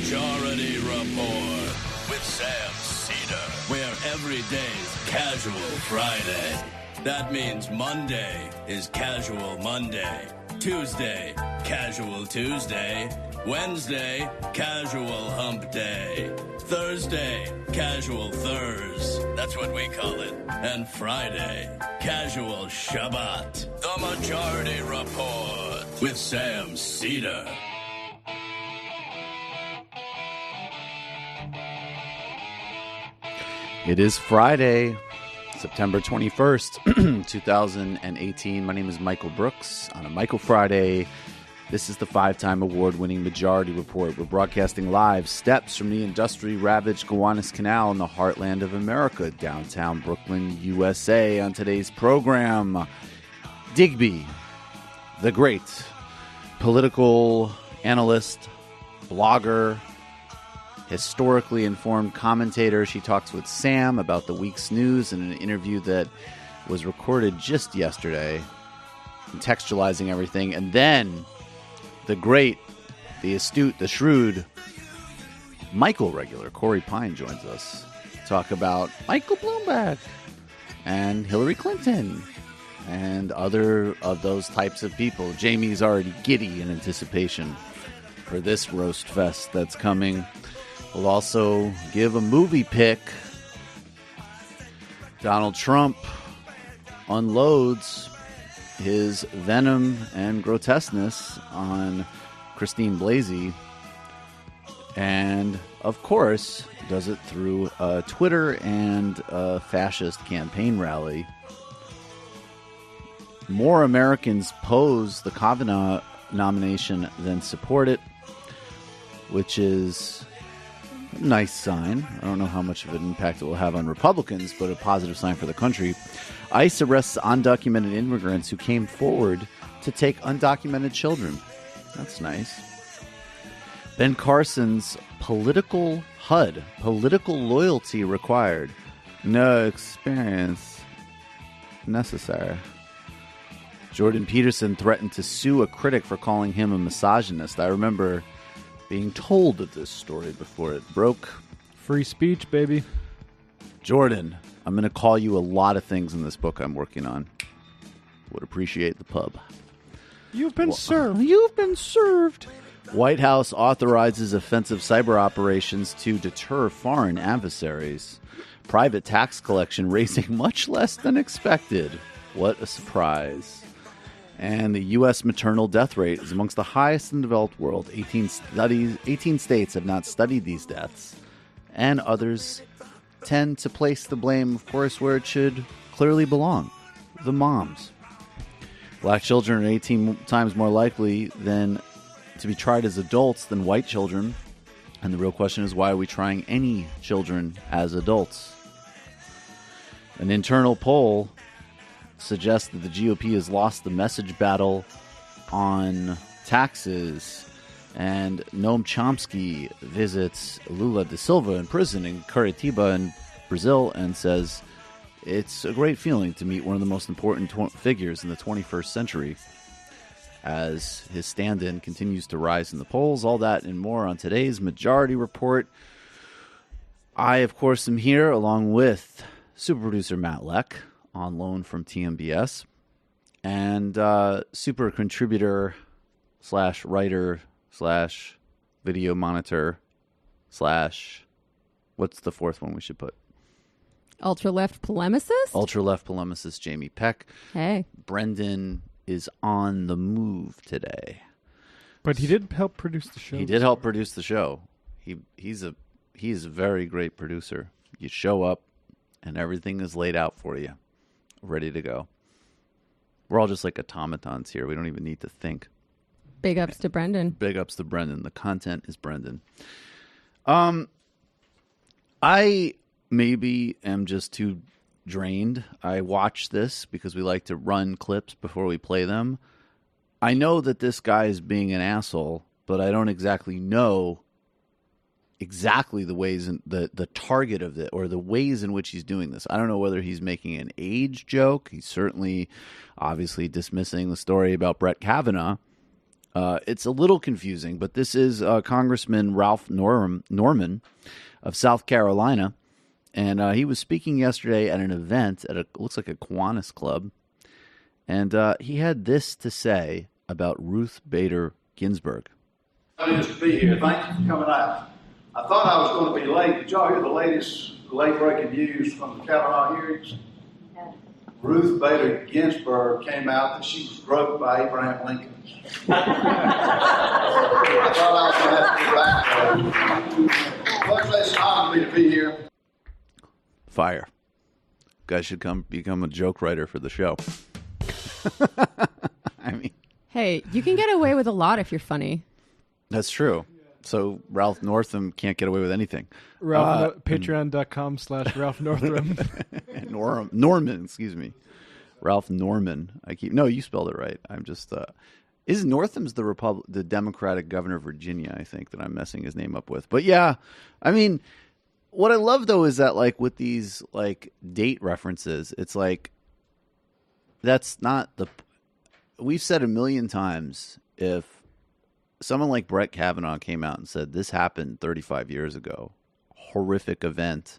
Majority Report with Sam Cedar, where every day's Casual Friday. That means Monday is Casual Monday, Tuesday, Casual Tuesday, Wednesday, Casual Hump Day, Thursday, Casual Thurs, that's what we call it, and Friday, Casual Shabbat. The Majority Report with Sam Cedar. It is Friday, September 21st, 2018. My name is Michael Brooks. On a Michael Friday, this is the 5-time award-winning Majority Report. We're broadcasting live steps from the industry-ravaged Gowanus Canal in the heartland of America, downtown Brooklyn, USA. On today's program, Digby, the great political analyst, blogger, historically informed commentator. She talks with Sam about the week's news in an interview that was recorded just yesterday, contextualizing everything. And then the great, the astute, the shrewd Michael regular, Corey Pein, joins us to talk about Michael Bloomberg and Hillary Clinton and other of those types of people. Jamie's already giddy in anticipation for this roast fest that's coming. We'll also give a movie pick. Donald Trump unloads his venom and grotesqueness on Christine Blasey. And, of course, does it through Twitter and a fascist campaign rally. More Americans oppose the Kavanaugh nomination than support it, which is a nice sign. I don't know how much of an impact it will have on Republicans, but a positive sign for the country. ICE arrests undocumented immigrants who came forward to take undocumented children. That's nice. Ben Carson's political HUD, political loyalty required, no experience necessary. Jordan Peterson threatened to sue a critic for calling him a misogynist. I remember being told of this story before it broke. Free speech, baby. Jordan, I'm going to call you a lot of things in this book I'm working on. Would appreciate the pub. You've been served. You've been served. White House authorizes offensive cyber operations to deter foreign adversaries. Private tax collection raising much less than expected. What a surprise. And the U.S. maternal death rate is amongst the highest in the developed world. 18 states have not studied these deaths. And others tend to place the blame, of course, where it should clearly belong. The moms. Black children are 18 times more likely than to be tried as adults than white children. And the real question is, why are we trying any children as adults? An internal poll suggests that the GOP has lost the message battle on taxes. And Noam Chomsky visits Lula da Silva in prison in Curitiba in Brazil and says it's a great feeling to meet one of the most important figures in the 21st century, as his stand-in continues to rise in the polls. All that and more on today's Majority Report. I, of course, am here along with super producer Matt Leck, on loan from TMBS, and super contributor / writer / video monitor / what's the fourth one we should put? Ultra-left polemicist? Ultra-left polemicist Jamie Peck. Hey. Brendan is on the move today. But he did help produce the show. He did help produce the show. He's a very great producer. You show up, and everything is laid out for you. Ready to go. We're all just like automatons here. We don't even need to think. Big ups to Brendan. Big ups to Brendan. The content is Brendan. I maybe am just too drained. I watch this because we like to run clips before we play them. I know that this guy is being an asshole, but I don't exactly know exactly the ways in the target of it, or the ways in which he's doing this. I don't know whether he's making an age joke. He's certainly obviously dismissing the story about Brett Kavanaugh. It's a little confusing, but this is Congressman Ralph Norman of South Carolina, and he was speaking yesterday at an event at looks like a Kiwanis club, and he had this to say about Ruth Bader Ginsburg. Pleased to be here. Thank you for coming out. I thought I was going to be late. Did y'all hear the latest late-breaking news from the Kavanaugh hearings? Ruth Bader Ginsburg came out that she was groped by Abraham Lincoln. I thought I was going to have to be back. Folks, it's an honor for me to be here. Fire. Guys should become a joke writer for the show. I mean, Hey, you can get away with a lot if you're funny. that's true. So Ralph Northam can't get away with anything. Patreon.com/Ralph Northam. Norman, excuse me. Ralph Norman. No, you spelled it right. I'm just is Northam's the Democratic governor of Virginia, I think, that I'm messing his name up with. But yeah, I mean, what I love though is that like with these like date references, it's like that's not we've said a million times, if someone like Brett Kavanaugh came out and said this happened 35 years ago, horrific event,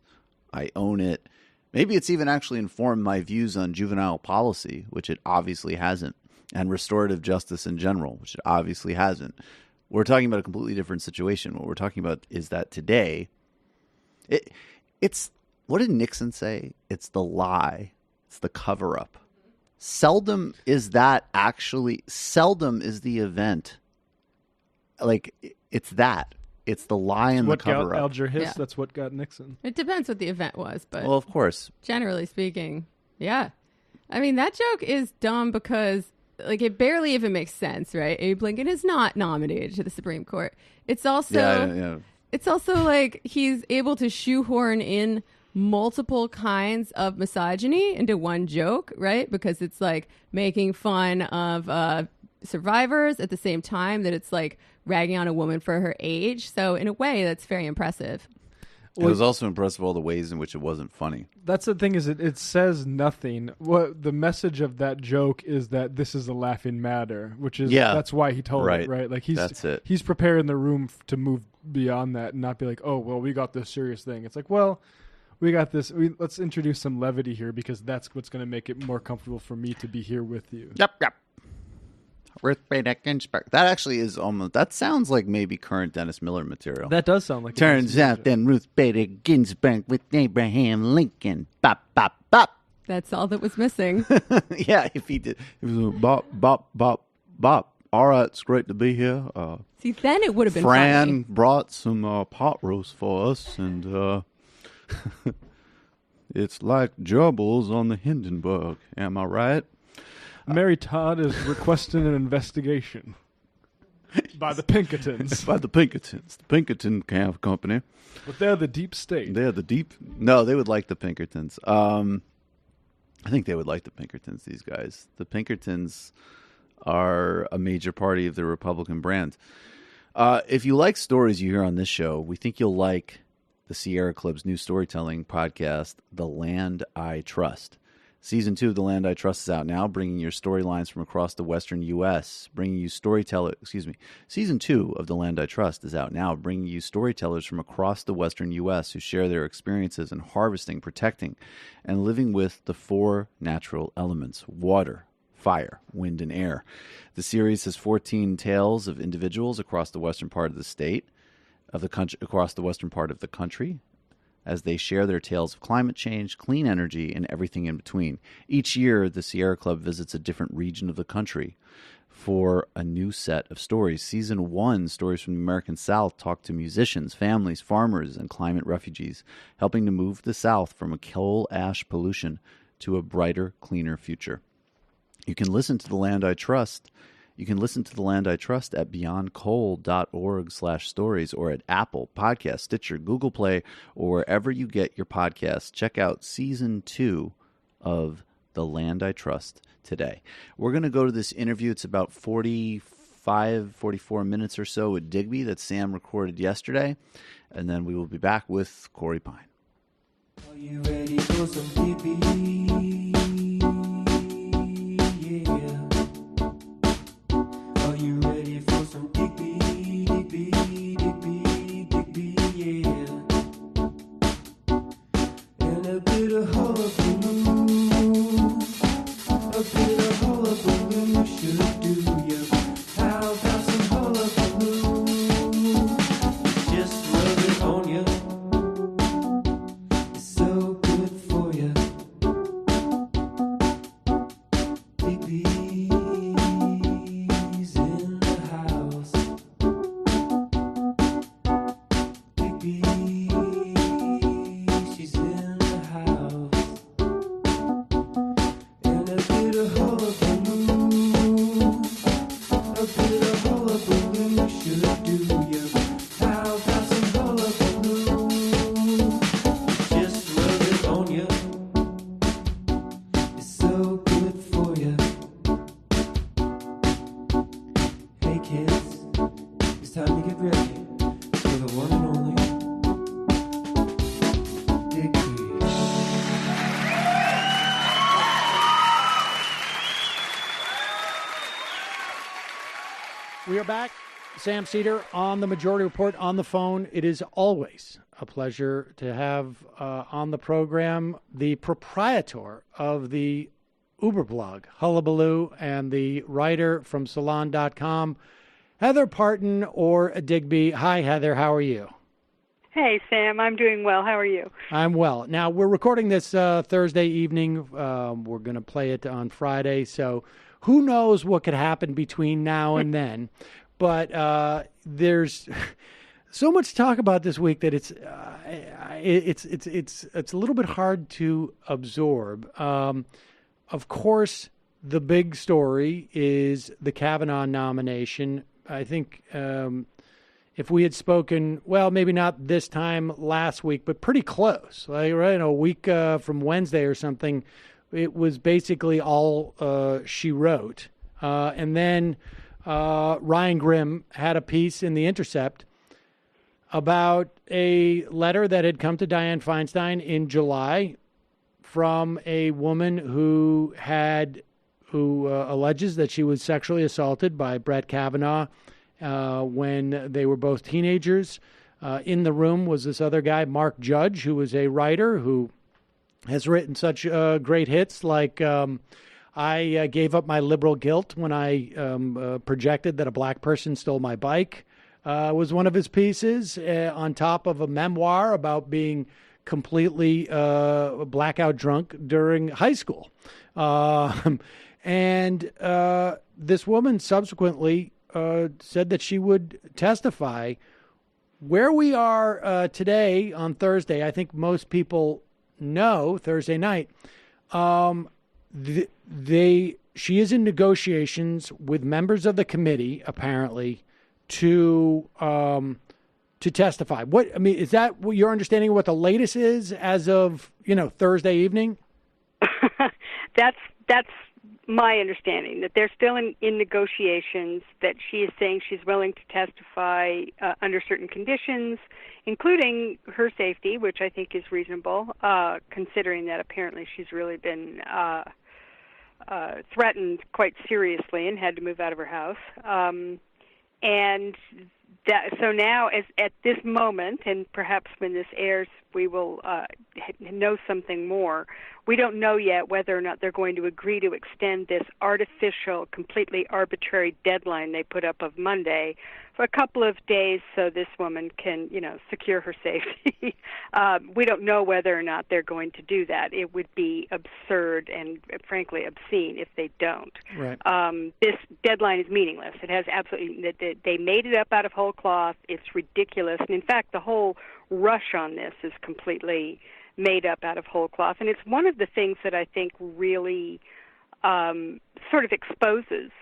I own it. Maybe it's even actually informed my views on juvenile policy, which it obviously hasn't, and restorative justice in general, which it obviously hasn't. We're talking about a completely different situation. What we're talking about is that today, it's what did Nixon say? It's the lie. It's the cover-up. Seldom is the event. Like, it's that. It's the lie and the cover-up. What got Alger Hiss, Yeah. that's what got Nixon. It depends what the event was, but Well, of course. generally speaking, yeah. I mean, that joke is dumb because, like, it barely even makes sense, right? Abe Lincoln is not nominated to the Supreme Court. It's also, Yeah. it's also like he's able to shoehorn in multiple kinds of misogyny into one joke, right? Because it's like making fun of survivors at the same time that it's like ragging on a woman for her age. So in a way, that's very impressive. It was also impressive all the ways in which it wasn't funny. That's the thing, is it says nothing. What the message of that joke is that this is a laughing matter, which is that's why he told it, right? Like That's it. He's preparing the room to move beyond that and not be like, oh, well, we got this serious thing. It's like, well, we got this. Let's introduce some levity here because that's what's going to make it more comfortable for me to be here with you. Yep. Ruth Bader Ginsburg. That actually is that sounds like maybe current Dennis Miller material. That does sound like Turns out then Ruth Bader Ginsburg with Abraham Lincoln. Bop, bop, bop. That's all that was missing. Yeah, if he did. It was bop, bop, bop, bop. All right, it's great to be here. See, then it would have been Fran funny. brought some pot roast for us, and it's like gerbils on the Hindenburg. Am I right? Mary Todd is requesting an investigation by the Pinkertons. By the Pinkertons. The Pinkerton Calf Company. But they're the deep state. They're the deep. No, they would like the Pinkertons. I think they would like the Pinkertons, these guys. The Pinkertons are a major party of the Republican brand. If you like stories you hear on this show, we think you'll like the Sierra Club's new storytelling podcast, The Land I Trust. Season 2 of The Land I Trust is out now, bringing your storylines from across the western U.S., Season 2 of The Land I Trust is out now, bringing you storytellers from across the western U.S. who share their experiences in harvesting, protecting, and living with the 4 natural elements: water, fire, wind, and air. The series has 14 tales of individuals across the western part of the state, across the western part of the country, as they share their tales of climate change, clean energy, and everything in between. Each year, the Sierra Club visits a different region of the country for a new set of stories. Season 1, Stories from the American South, talk to musicians, families, farmers, and climate refugees, helping to move the South from a coal ash pollution to a brighter, cleaner future. You can listen to The Land I Trust. You can listen to The Land I Trust at beyondcoal.org/stories or at Apple Podcasts, Stitcher, Google Play, or wherever you get your podcasts. Check out Season 2 of The Land I Trust today. We're going to go to this interview. It's about 44 minutes or so with Digby that Sam recorded yesterday. And then we will be back with Corey Pein. Are you ready for some Digby? Yeah. Are you ready ready for some Digby, Digby, Digby, Digby, yeah. And a bit of hullabaloo, a bit of hullabaloo should do ya. How about some hullabaloo? Just rub it on ya. It's so good for ya. Digby's in the house. Digby, she's in the house. And a bit of hullabaloo, a bit of hullabaloo should do ya. How about some hullabaloo? Just rub it on ya. It's so good for ya. Hey kids, it's time to get ready for the one and only Digby. We are back. Sam Cedar on the Majority Report on the phone. It is always a pleasure to have on the program the proprietor of the Uber blog, Hullabaloo, and the writer from Salon.com, Heather Parton or Digby. Hi, Heather. How are you? Hey, Sam. I'm doing well. How are you? I'm well. Now, we're recording this Thursday evening. We're going to play it on Friday, so who knows what could happen between now and then. But there's so much to talk about this week that it's a little bit hard to absorb. Of course, the big story is the Kavanaugh nomination. I think if we had spoken, well, maybe not this time last week, but pretty close, like right, a week from Wednesday or something, it was basically all she wrote. And then Ryan Grimm had a piece in The Intercept about a letter that had come to Dianne Feinstein in July from a woman who alleges that she was sexually assaulted by Brett Kavanaugh when they were both teenagers. In the room was this other guy, Mark Judge, who was a writer who has written such great hits like I Gave Up My Liberal Guilt When I Projected That a Black Person Stole My Bike, was one of his pieces, on top of a memoir about being completely blackout drunk during high school. And this woman subsequently said that she would testify. Where we are today on Thursday, I think most people know, Thursday night, she is in negotiations with members of the committee, apparently, to testify. Is that what your understanding of what the latest is as of, Thursday evening? That's my understanding, that they're still in negotiations, that she is saying she's willing to testify under certain conditions, including her safety, which I think is reasonable, considering that apparently she's really been threatened quite seriously and had to move out of her house. So now, at this moment, and perhaps when this airs, we will know something more. We don't know yet whether or not they're going to agree to extend this artificial, completely arbitrary deadline they put up of Monday for a couple of days so this woman can, secure her safety. We don't know whether or not they're going to do that. It would be absurd and, frankly, obscene if they don't. Right. This deadline is meaningless. It has absolutely, they made it up out of whole cloth. It's ridiculous. And, in fact, the whole rush on this is completely made up out of whole cloth. And it's one of the things that I think really sort of exposes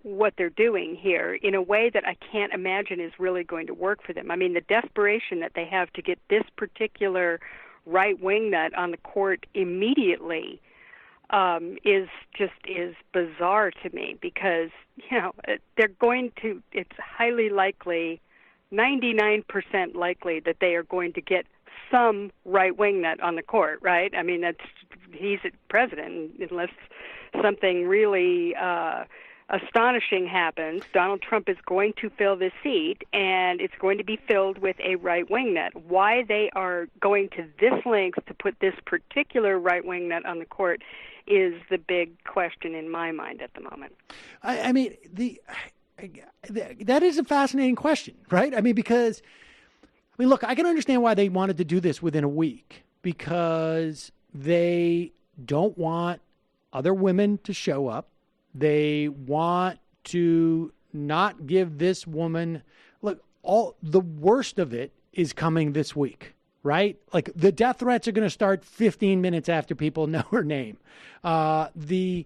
what they're doing here in a way that I can't imagine is really going to work for them. I mean, the desperation that they have to get this particular right-wing nut on the court immediately is bizarre to me, because, they're going to, it's highly likely, 99% likely that they are going to get some right-wing nut on the court, right? I mean, he's president, unless something really astonishing happens, Donald Trump is going to fill this seat, and it's going to be filled with a right-wing nut. Why they are going to this length to put this particular right-wing nut on the court is the big question in my mind at the moment. I mean, that is a fascinating question, right? I mean, because, look, I can understand why they wanted to do this within a week, because they don't want other women to show up. They want to not give this woman, look, all the worst of it is coming this week, right? Like, the death threats are going to start 15 minutes after people know her name. The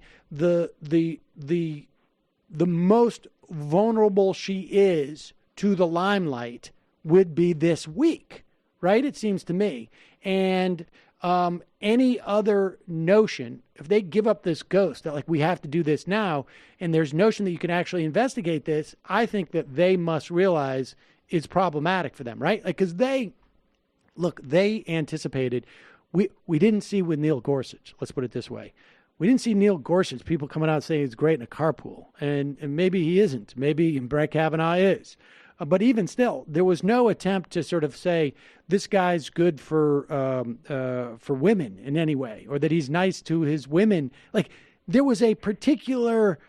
most vulnerable she is to the limelight would be this week, right? It seems to me. And any other notion, if they give up this ghost that, like, we have to do this now, and there's notion that you can actually investigate this, I think that they must realize it's problematic for them, right? Like, because they anticipated, we didn't see with Neil Gorsuch, let's put it this way. We didn't see Neil Gorsuch, people coming out saying he's great in a carpool, and maybe he isn't. Maybe Brett Kavanaugh is. But even still, there was no attempt to sort of say this guy's good for women in any way, or that he's nice to his women. Like, there was a particular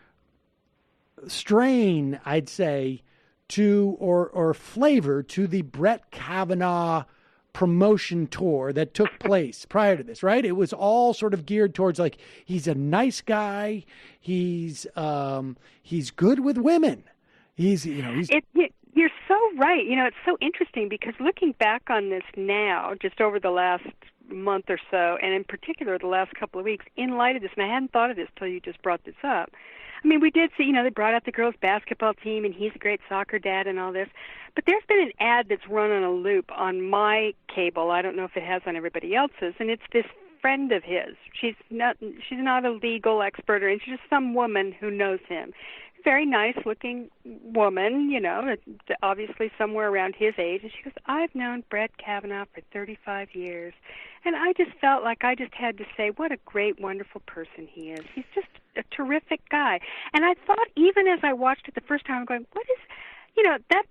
strain, I'd say, to or flavor to the Brett Kavanaugh promotion tour that took place prior to this, right? It was all sort of geared towards, like, he's a nice guy, he's good with women, he's. You're so right. It's so interesting because looking back on this now, just over the last month or so, and in particular the last couple of weeks, in light of this, and I hadn't thought of this till you just brought this up. I mean, we did see, they brought out the girls' basketball team, and he's a great soccer dad and all this. But there's been an ad that's run on a loop on my cable. I don't know if it has on everybody else's, and it's this friend of his. She's not a legal expert, or anything. She's just some woman who knows him. Very nice-looking woman, obviously somewhere around his age. And she goes, I've known Brett Kavanaugh for 35 years. And I just felt like I just had to say what a great, wonderful person he is. He's just a terrific guy. And I thought, even as I watched it the first time, I'm going, what is, that,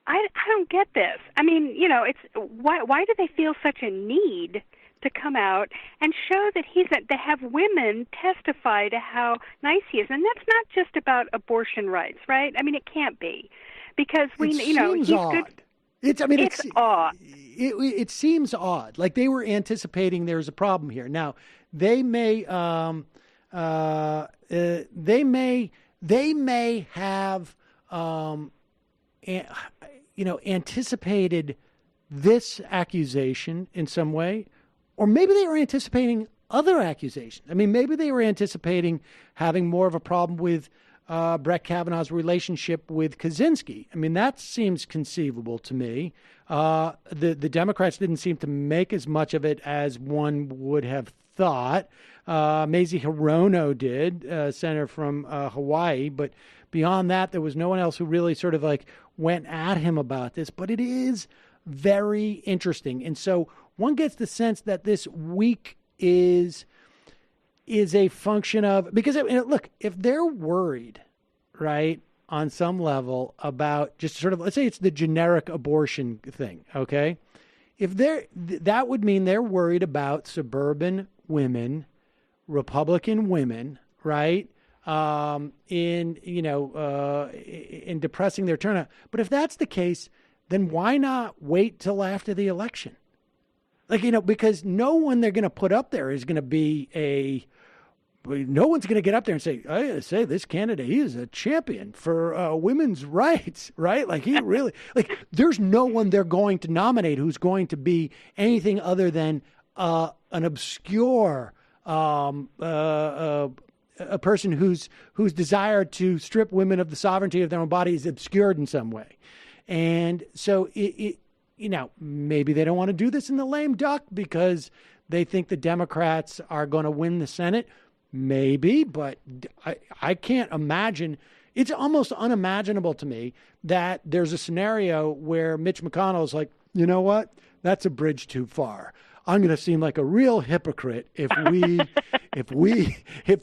I don't get this. I mean, it's, why do they feel such a need to come out and show that to have women testify to how nice he is? And that's not just about abortion rights, right? I mean, it can't be, because he's odd. good. It's odd. It seems odd. Like, they were anticipating there's a problem here. Now, they may have anticipated this accusation in some way. Or maybe they were anticipating other accusations. I mean, maybe they were anticipating having more of a problem with Brett Kavanaugh's relationship with Kozinski. I mean, that seems conceivable to me. The Democrats didn't seem to make as much of it as one would have thought. Mazie Hirono did, senator from Hawaii. But beyond that, there was no one else who really sort of like went at him about this. But it is very interesting. And so one gets the sense that this week is a function of, because look, if they're worried, right, on some level about just sort of, let's say it's the generic abortion thing, okay? If that would mean they're worried about suburban women, Republican women, right, in depressing their turnout. But if that's the case, then why not wait till after the election? Like, because no one they're going to put up there is going to be no one's going to get up there and say, I gotta say, this candidate, he is a champion for women's rights, right? Like, he really, like, there's no one they're going to nominate who's going to be anything other than an obscure, a person whose desire to strip women of the sovereignty of their own body is obscured in some way. And so maybe they don't want to do this in the lame duck because they think the Democrats are going to win the Senate. Maybe, but I can't imagine. It's almost unimaginable to me that there's a scenario where Mitch McConnell is like, you know what? That's a bridge too far. I'm going to seem like a real hypocrite if if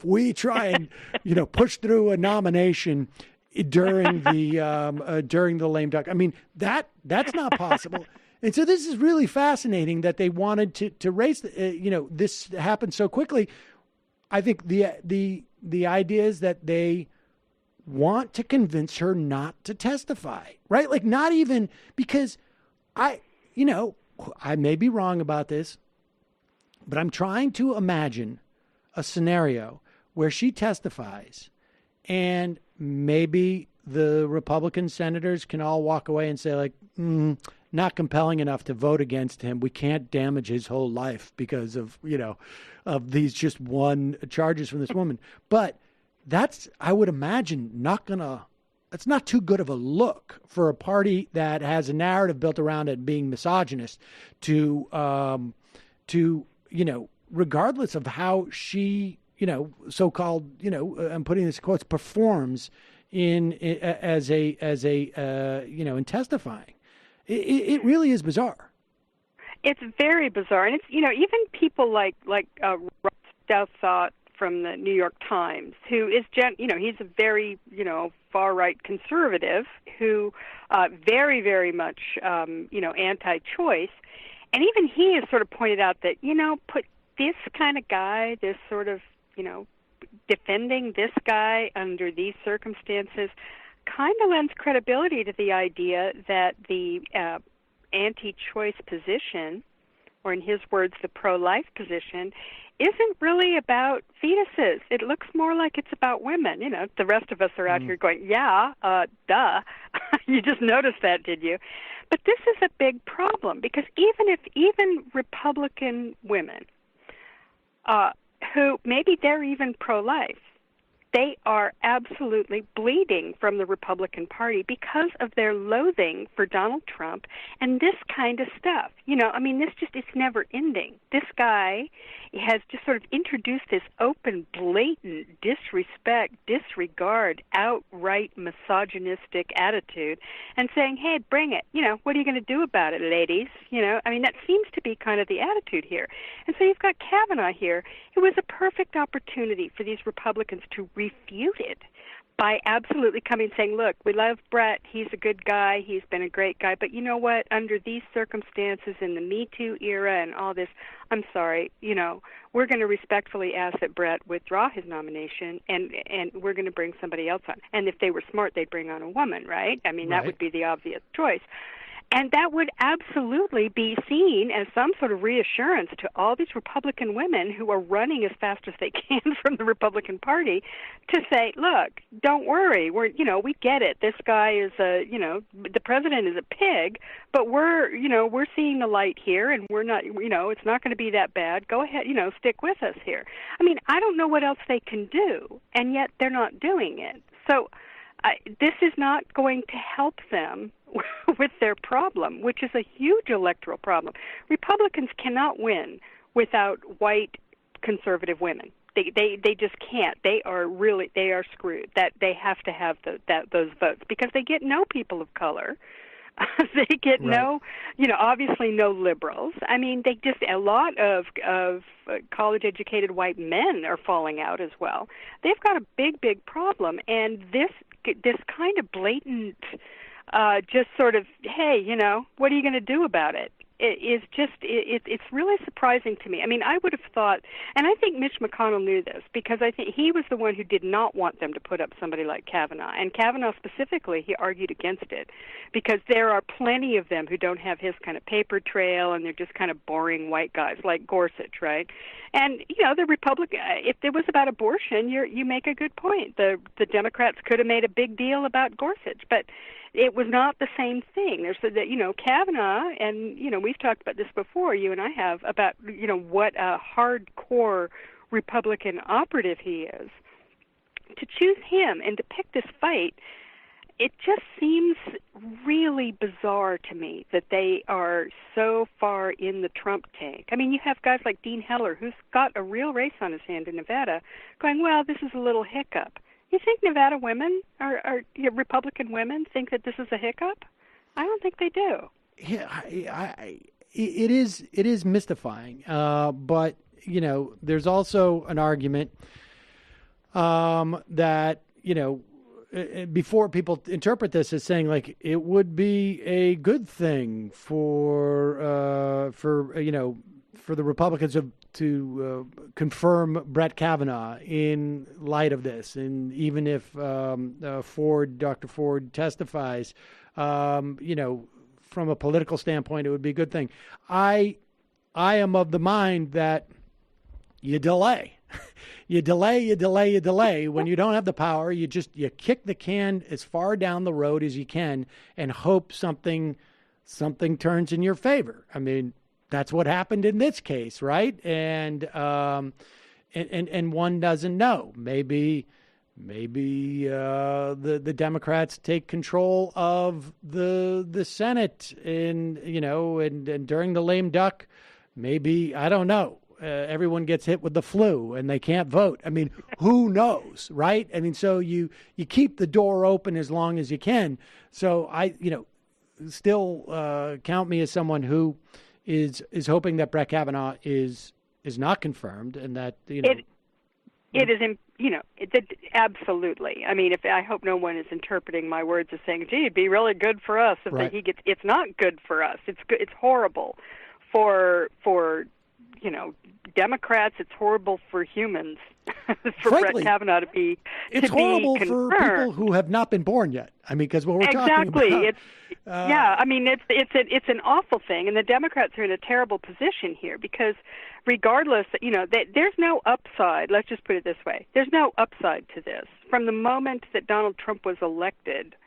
we try and push through a nomination during the lame duck. I mean, that's not possible. And so this is really fascinating that they wanted to raise this happened so quickly. I think the idea is that they want to convince her not to testify, right? Like, not even because I may be wrong about this, but I'm trying to imagine a scenario where she testifies and maybe the Republican senators can all walk away and say, like, not compelling enough to vote against him. We can't damage his whole life because of these just one charges from this woman. But that's, I would imagine, that's not too good of a look for a party that has a narrative built around it being misogynist to regardless of how she, so-called, I'm putting this in quotes, performs in testifying. It really is bizarre. It's very bizarre, and it's even people like Ross Douthat from the New York Times, who is he's a very far right conservative who very, very much anti-choice, and even he has sort of pointed out that put this kind of guy, this sort of defending this guy under these circumstances kind of lends credibility to the idea that the anti-choice position, or in his words, the pro-life position, isn't really about fetuses. It looks more like it's about women. The rest of us are out here going, yeah, duh. You just noticed that, did you? But this is a big problem because even Republican women, who maybe they're even pro-life, they are absolutely bleeding from the Republican Party because of their loathing for Donald Trump and this kind of stuff. It's never ending. This guy has just sort of introduced this open, blatant disrespect, disregard, outright misogynistic attitude and saying, hey, bring it. What are you going to do about it, ladies? That seems to be kind of the attitude here. And so you've got Kavanaugh here. It was a perfect opportunity for these Republicans to refute it by absolutely coming and saying, look, we love Brett. He's a good guy. He's been a great guy. But you know what? Under these circumstances in the Me Too era and all this, I'm sorry, we're going to respectfully ask that Brett withdraw his nomination, and we're going to bring somebody else on. And if they were smart, they'd bring on a woman, right? That would be the obvious choice. And that would absolutely be seen as some sort of reassurance to all these Republican women who are running as fast as they can from the Republican Party to say, look, don't worry, we get it. This guy is the president is a pig, but we're seeing the light here, and we're not, it's not going to be that bad. Go ahead, stick with us here. I don't know what else they can do, and yet they're not doing it. So this is not going to help them with their problem, which is a huge electoral problem. Republicans cannot win without white conservative women. They just can't. They are screwed. That they have to have those votes because they get no people of color. They get no, obviously no liberals. they just, a lot of college-educated white men are falling out as well. They've got a big problem, and this kind of blatant, just sort of, hey, what are you going to do about it? It's really surprising to me. I would have thought, and I think Mitch McConnell knew this, because I think he was the one who did not want them to put up somebody like Kavanaugh. And Kavanaugh specifically, he argued against it, because there are plenty of them who don't have his kind of paper trail, and they're just kind of boring white guys like Gorsuch, right? And, the Republican, if it was about abortion, you make a good point. The Democrats could have made a big deal about Gorsuch, but it was not the same thing. There's that, Kavanaugh, and, we've talked about this before, you and I have, about, what a hardcore Republican operative he is. To choose him and to pick this fight, it just seems really bizarre to me that they are so far in the Trump tank. You have guys like Dean Heller, who's got a real race on his hand in Nevada, going, well, this is a little hiccup. You think Nevada women, or Republican women, think that this is a hiccup? I don't think they do. Yeah, it is mystifying. But there's also an argument that, before people interpret this as saying like it would be a good thing for the Republicans to confirm Brett Kavanaugh in light of this, and even if Dr. Ford testifies, from a political standpoint, it would be a good thing. I am of the mind that you delay. You delay. When you don't have the power, you kick the can as far down the road as you can and hope something turns in your favor. I mean, that's what happened in this case, right? And one doesn't know. Maybe the Democrats take control of the Senate, and during the lame duck, maybe, I don't know. Everyone gets hit with the flu and they can't vote. I mean, who knows, right? I mean, so you keep the door open as long as you can. So I, still count me as someone who is hoping that Brett Kavanaugh is not confirmed, and that it is, absolutely. I mean, I hope no one is interpreting my words as saying, "Gee, it'd be really good for us if right. he gets." It's not good for us. It's good. It's horrible for Democrats. It's horrible for humans. For Frankly, Brett Kavanaugh to be horrible confirmed. for people who have not been born yet. I mean, because what we're talking about. Exactly. I mean, it's an awful thing, and the Democrats are in a terrible position here because, regardless, there's no upside. Let's just put it this way: there's no upside to this. From the moment that Donald Trump was elected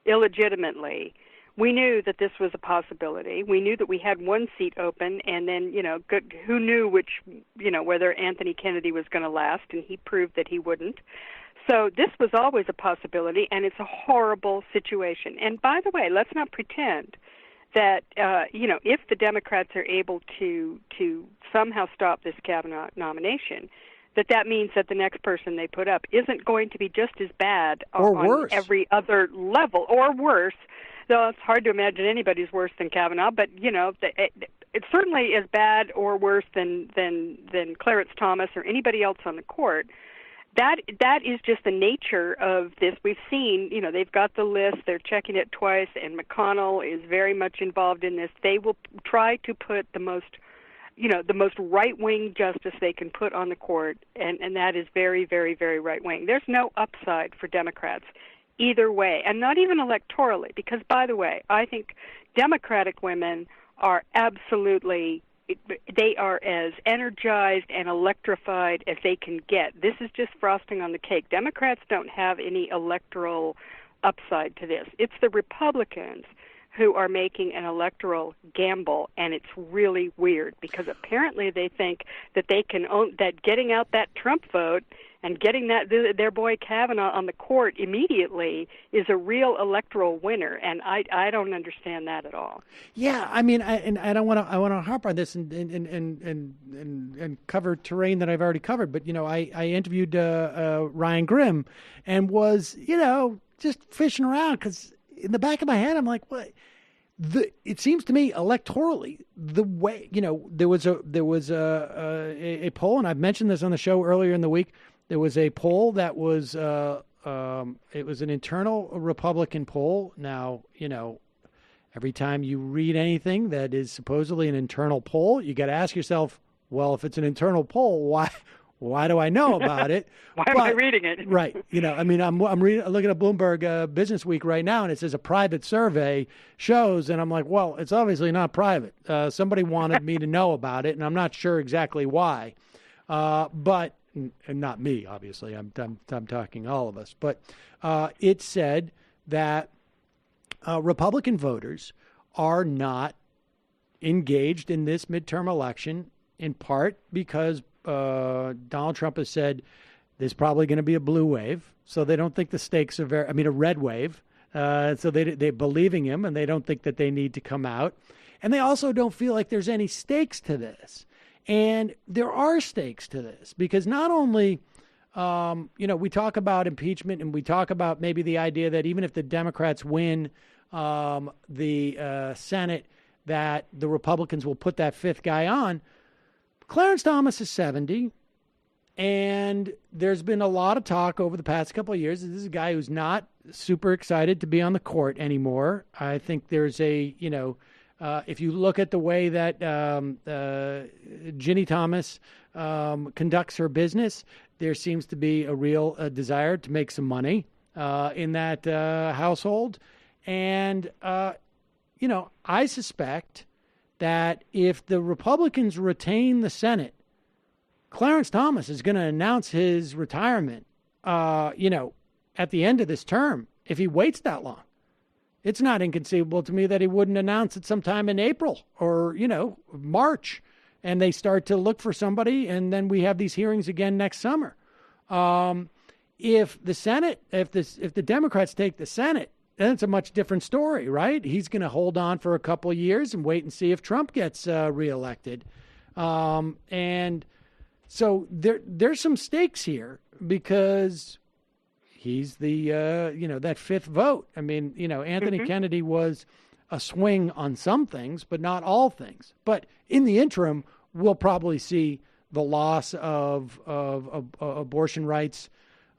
illegitimately, we knew that this was a possibility. We knew that we had one seat open, and then, who knew whether Anthony Kennedy was going to last, and he proved that he wouldn't. So this was always a possibility, and it's a horrible situation. And by the way, let's not pretend that, if the Democrats are able to somehow stop this Kavanaugh nomination, that means that the next person they put up isn't going to be just as bad or on worse. Every other level, or worse. Though it's hard to imagine anybody's worse than Kavanaugh, but it's certainly as bad or worse than Clarence Thomas or anybody else on the court. That is just the nature of this. We've seen, they've got the list, they're checking it twice, and McConnell is very much involved in this. They will try to put the most right-wing justice they can put on the court, and that is very, very, very right-wing. There's no upside for Democrats either way, and not even electorally, because, by the way, I think Democratic women are they are as energized and electrified as they can get. This is just frosting on the cake. Democrats don't have any electoral upside to this. It's the Republicans who are making an electoral gamble, and it's really weird because apparently they think that they can own that getting out that Trump vote and getting their boy Kavanaugh on the court immediately is a real electoral winner, and I don't understand that at all. Yeah, I mean, I want to harp on this and cover terrain that I've already covered. But I interviewed Ryan Grimm and was just fishing around because in the back of my head I'm like, what? It seems to me electorally the way there was a poll, and I've mentioned this on the show earlier in the week. There was a poll that was it was an internal Republican poll. Now every time you read anything that is supposedly an internal poll, you got to ask yourself, well, if it's an internal poll, why do I know about it? Why am I reading it? Right. I mean, I'm looking at Bloomberg Business Week right now, and it says a private survey shows, and I'm like, well, it's obviously not private. Somebody wanted me to know about it, and I'm not sure exactly why. But and not me, obviously. I'm talking all of us. But it said that Republican voters are not engaged in this midterm election, in part because Donald Trump has said there's probably going to be a blue wave, so they don't think the stakes are a red wave. So they're believing him, and they don't think that they need to come out. And they also don't feel like there's any stakes to this. And there are stakes to this because not only, we talk about impeachment and we talk about maybe the idea that even if the Democrats win the Senate, that the Republicans will put that fifth guy on. Clarence Thomas is 70, and there's been a lot of talk over the past couple of years. This is a guy who's not super excited to be on the court anymore. I think there's a, if you look at the way that Ginny Thomas conducts her business, there seems to be a real desire to make some money in that household. And, I suspect that if the Republicans retain the Senate, Clarence Thomas is going to announce his retirement, at the end of this term, if he waits that long. It's not inconceivable to me that he wouldn't announce it sometime in April or, March, and they start to look for somebody, and then we have these hearings again next summer. If the Democrats take the Senate, then it's a much different story, right? He's going to hold on for a couple of years and wait and see if Trump gets reelected. And so there's some stakes here because he's the, that fifth vote. I mean, Anthony Kennedy was a swing on some things, but not all things. But in the interim, we'll probably see the loss of abortion rights,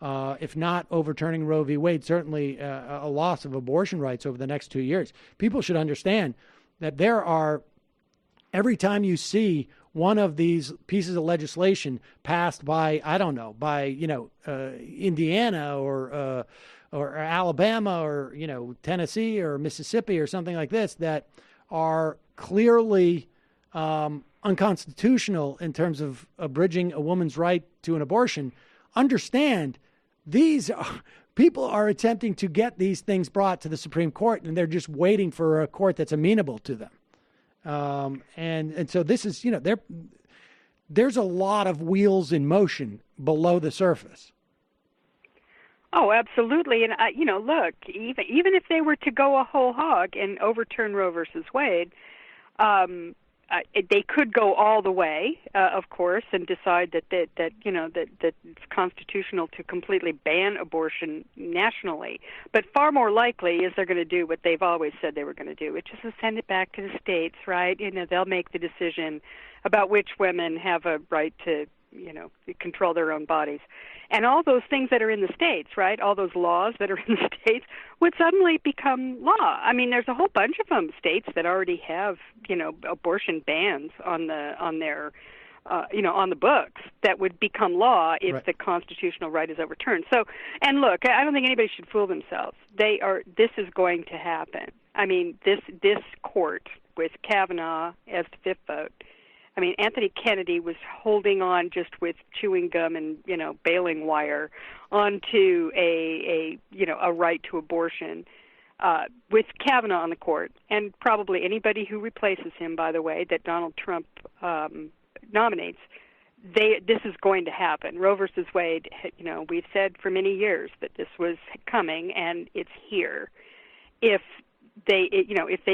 if not overturning Roe v. Wade, certainly a loss of abortion rights over the next 2 years. People should understand that every time you see one of these pieces of legislation passed by, Indiana or Alabama or, Tennessee or Mississippi or something like this that are clearly unconstitutional in terms of abridging a woman's right to an abortion, understand people are attempting to get these things brought to the Supreme Court, and they're just waiting for a court that's amenable to them. And so this is, there's a lot of wheels in motion below the surface. Oh, absolutely. And, look, even if they were to go a whole hog and overturn Roe versus Wade, they could go all the way, of course, and decide that it's constitutional to completely ban abortion nationally. But far more likely is they're going to do what they've always said they were going to do, which is to send it back to the states, right? They'll make the decision about which women have a right to, control their own bodies. And all those things that are in the states, right, all those laws that are in the states would suddenly become law. I mean, there's a whole bunch of them, states that already have, abortion bans on their, on the books that would become law if the constitutional right is overturned. So, and look, I don't think anybody should fool themselves. This is going to happen. I mean, this court with Kavanaugh as the fifth vote. I mean, Anthony Kennedy was holding on just with chewing gum and, baling wire onto a right to abortion with Kavanaugh on the court, and probably anybody who replaces him, by the way, that Donald Trump nominates. This is going to happen. Roe versus Wade, we've said for many years that this was coming, and it's here. If they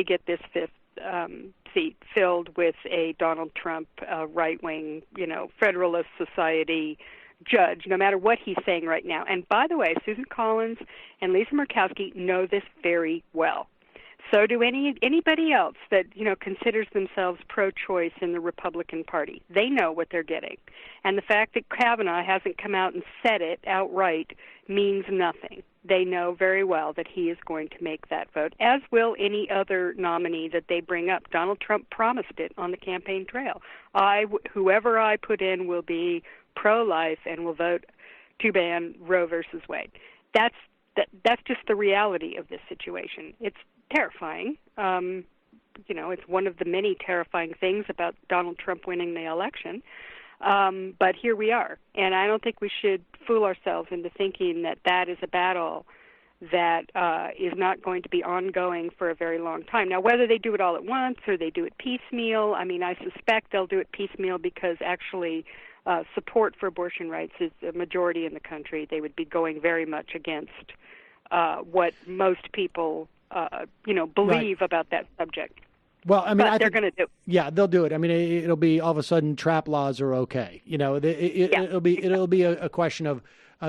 get this fifth seat filled with a Donald Trump right-wing, Federalist Society judge, no matter what he's saying right now. And by the way, Susan Collins and Lisa Murkowski know this very well. So do anybody else that, considers themselves pro-choice in the Republican Party. They know what they're getting. And the fact that Kavanaugh hasn't come out and said it outright means nothing. They know very well that he is going to make that vote, as will any other nominee that they bring up. Donald Trump promised it on the campaign trail. Whoever I put in will be pro-life and will vote to ban Roe versus Wade. That's just the reality of this situation. It's terrifying. It's one of the many terrifying things about Donald Trump winning the election. But here we are. And I don't think we should fool ourselves into thinking that is a battle that is not going to be ongoing for a very long time. Now, whether they do it all at once or they do it piecemeal, I mean, I suspect they'll do it piecemeal because actually support for abortion rights is a majority in the country. They would be going very much against what most people, believe about that subject. Well, I mean, they're going to do. Yeah, they'll do it. I mean, it'll be all of a sudden trap laws are okay. It'll be a question of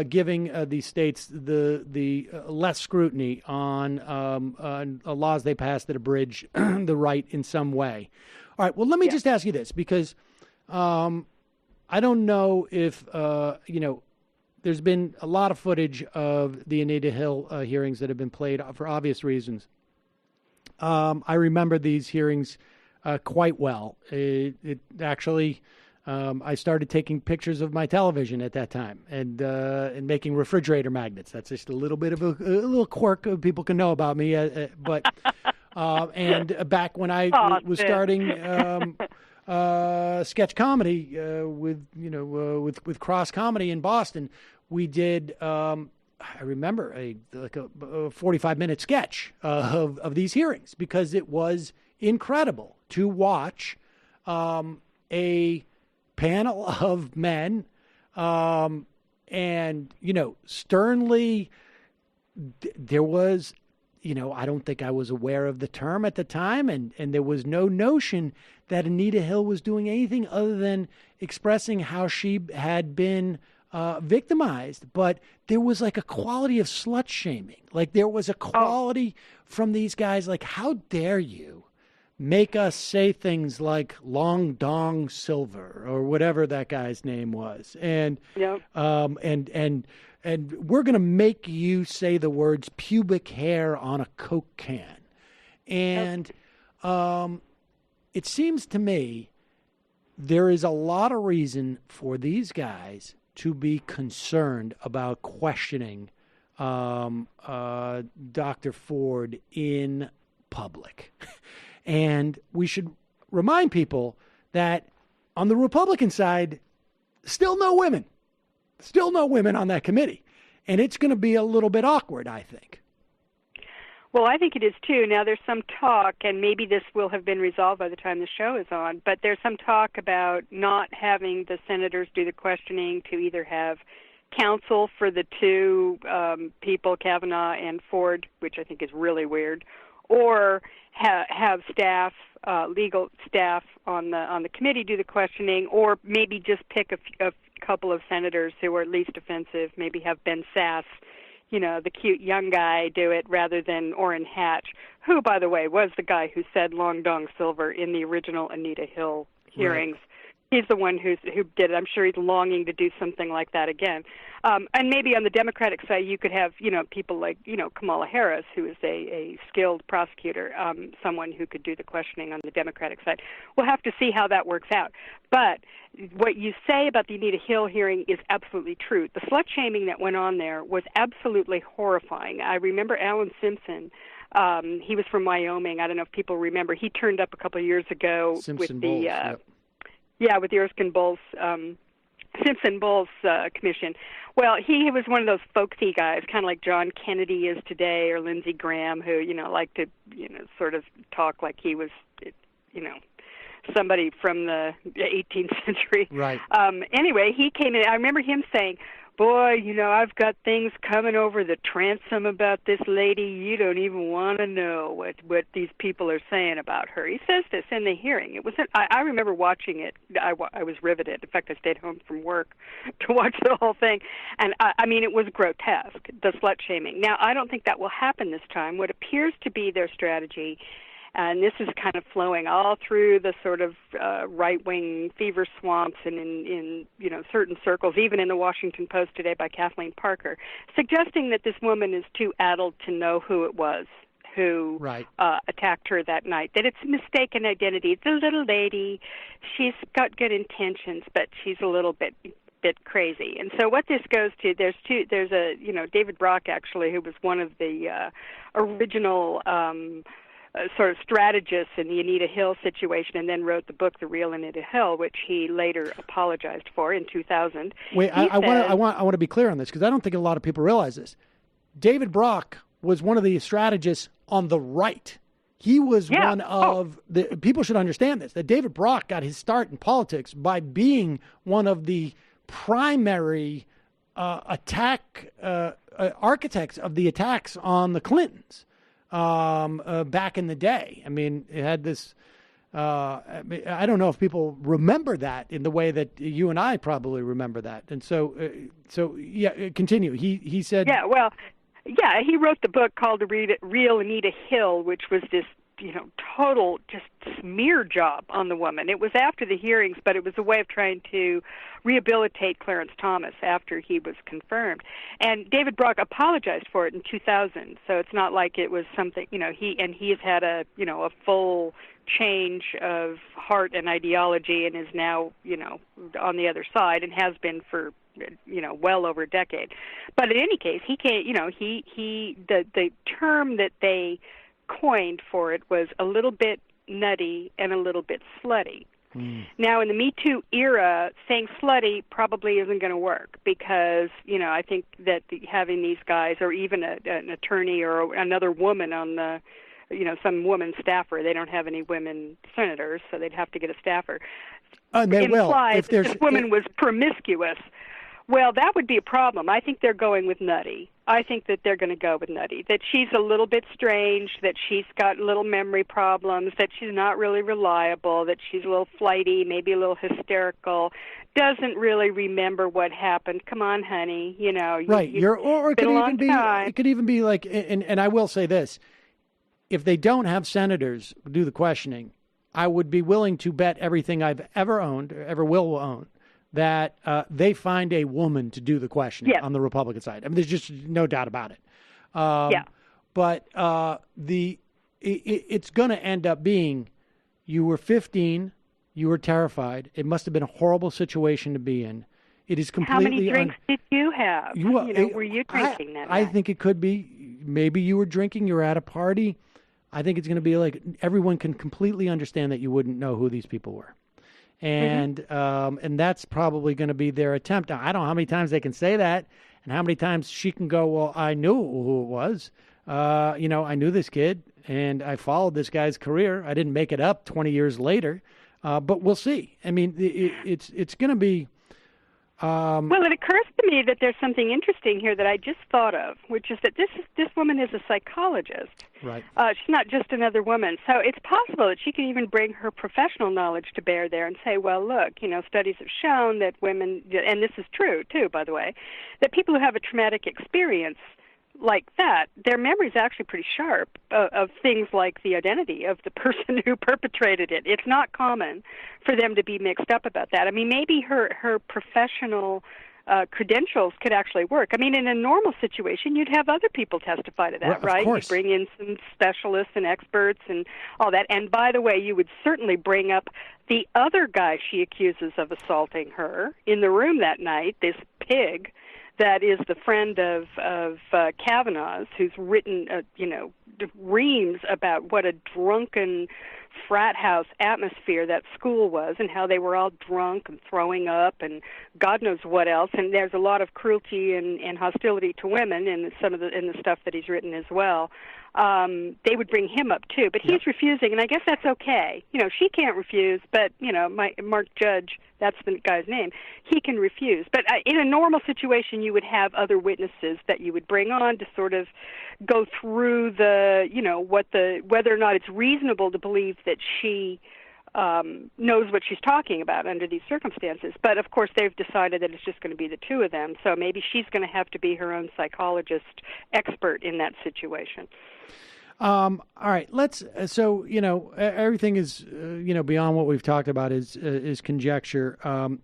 giving the states the less scrutiny on laws they pass that abridge the right in some way. All right. Well, let me just ask you this, because I don't know if, there's been a lot of footage of the Anita Hill hearings that have been played for obvious reasons. I remember these hearings quite well. It actually, I started taking pictures of my television at that time and making refrigerator magnets. That's just a little bit of a little quirk people can know about me. But and back when I was starting sketch comedy with Cross Comedy in Boston, we did. I remember a 45-minute sketch of these hearings because it was incredible to watch a panel of men and, sternly, there was, I don't think I was aware of the term at the time, and there was no notion that Anita Hill was doing anything other than expressing how she had been victimized, but there was like a quality of slut shaming. Like there was a quality from these guys, like, how dare you make us say things like long dong silver or whatever that guy's name was. And, and we're going to make you say the words pubic hair on a Coke can. And, it seems to me there is a lot of reason for these guys to be concerned about questioning Dr. Ford in public. And we should remind people that on the Republican side, still no women on that committee. And it's going to be a little bit awkward, I think. Well, I think it is too. Now, there's some talk, and maybe this will have been resolved by the time the show is on, but there's some talk about not having the senators do the questioning, to either have counsel for the two people, Kavanaugh and Ford, which I think is really weird, or have staff, legal staff on the committee do the questioning, or maybe just pick a couple of senators who are least offensive, maybe have Ben Sass, the cute young guy, do it rather than Orrin Hatch, who, by the way, was the guy who said long dong silver in the original Anita Hill hearings. Right. He's the one who did it. I'm sure he's longing to do something like that again. And maybe on the Democratic side, you could have, people like, Kamala Harris, who is a skilled prosecutor, someone who could do the questioning on the Democratic side. We'll have to see how that works out. But what you say about the Anita Hill hearing is absolutely true. The slut-shaming that went on there was absolutely horrifying. I remember Alan Simpson. He was from Wyoming. I don't know if people remember. He turned up a couple of years ago Simpson with the... Bowles, yep. Yeah, with the Erskine Bowles, Simpson Bowles Commission. Well, he was one of those folksy guys, kind of like John Kennedy is today, or Lindsey Graham, who, like to, sort of talk like he was, somebody from the 18th century. Right. Anyway, he came in. I remember him saying, boy, I've got things coming over the transom about this lady. You don't even want to know what these people are saying about her. He says this in the hearing. It was. I remember watching it. I was riveted. In fact, I stayed home from work to watch the whole thing. And, it was grotesque, the slut-shaming. Now, I don't think that will happen this time. What appears to be their strategy, and this is kind of flowing all through the sort of right-wing fever swamps and in certain circles, even in the Washington Post today by Kathleen Parker, suggesting that this woman is too addled to know who it was who attacked her that night, that it's mistaken identity. It's a little lady. She's got good intentions, but she's a little bit crazy. And so what this goes to, there's David Brock, actually, who was one of the original sort of strategists in the Anita Hill situation, and then wrote the book The Real Anita Hill, which he later apologized for in 2000. Wait, I want to be clear on this, because I don't think a lot of people realize this. David Brock was one of the strategists on the right. He was one of the people should understand this, that David Brock got his start in politics by being one of the primary architects of the attacks on the Clintons. Back in the day. It had this, I don't know if people remember that in the way that you and I probably remember that. And so continue. He said... he wrote the book called The Real Anita Hill, which was this total just smear job on the woman. It was after the hearings, but it was a way of trying to rehabilitate Clarence Thomas after he was confirmed. And David Brock apologized for it in 2000, so it's not like it was something, he has had a full change of heart and ideology and is now, on the other side and has been for well over a decade. But in any case, he can't, the term that they coined for it was a little bit nutty and a little bit slutty. Now, in the Me Too era, saying slutty probably isn't going to work because, I think that having these guys or even an attorney or another woman on the, some woman staffer, they don't have any women senators, so they'd have to get a staffer. They will. If this woman was promiscuous, well, that would be a problem. I think they're going with nutty. I think that they're going to go with nutty, that she's a little bit strange, that she's got little memory problems, that she's not really reliable, that she's a little flighty, maybe a little hysterical, doesn't really remember what happened. Come on, honey, Right. Or it could even be like, and I will say this, if they don't have senators do the questioning, I would be willing to bet everything I've ever owned, or ever will own, that they find a woman to do the questioning on the Republican side. I mean, there's just no doubt about it. But it's going to end up being, you were 15, you were terrified. It must have been a horrible situation to be in. It is completely. How many drinks did you have? Were you drinking that night? I think it could be. Maybe you were drinking. You were at a party. I think it's going to be like everyone can completely understand that you wouldn't know who these people were. And that's probably going to be their attempt. Now, I don't know how many times they can say that and how many times she can go, well, I knew who it was. I knew this kid and I followed this guy's career. I didn't make it up 20 years later, but we'll see. I mean, it's going to be. Well, it occurs to me that there's something interesting here that I just thought of, which is that this woman is a psychologist. Right. She's not just another woman. So it's possible that she could even bring her professional knowledge to bear there and say, well, look, studies have shown that women, and this is true, too, by the way, that people who have a traumatic experience like that, their memory is actually pretty sharp of things like the identity of the person who perpetrated it. It's not common for them to be mixed up about that. I mean, maybe her professional credentials could actually work. I mean, in a normal situation, you'd have other people testify to that, right? You'd bring in some specialists and experts and all that. And by the way, you would certainly bring up the other guy she accuses of assaulting her in the room that night, this pig that is the friend of Kavanaugh's, who's written, reams about what a drunken frat house atmosphere that school was and how they were all drunk and throwing up and God knows what else. And there's a lot of cruelty and hostility to women in the stuff that he's written as well. They would bring him up too, but he's refusing, and I guess that's okay. She can't refuse, but Mark Judge, that's the guy's name, he can refuse. But in a normal situation, you would have other witnesses that you would bring on to sort of go through whether or not it's reasonable to believe that she knows what she's talking about under these circumstances. But of course, they've decided that it's just going to be the two of them. So maybe she's going to have to be her own psychologist expert in that situation. All right, everything is, beyond what we've talked about is conjecture.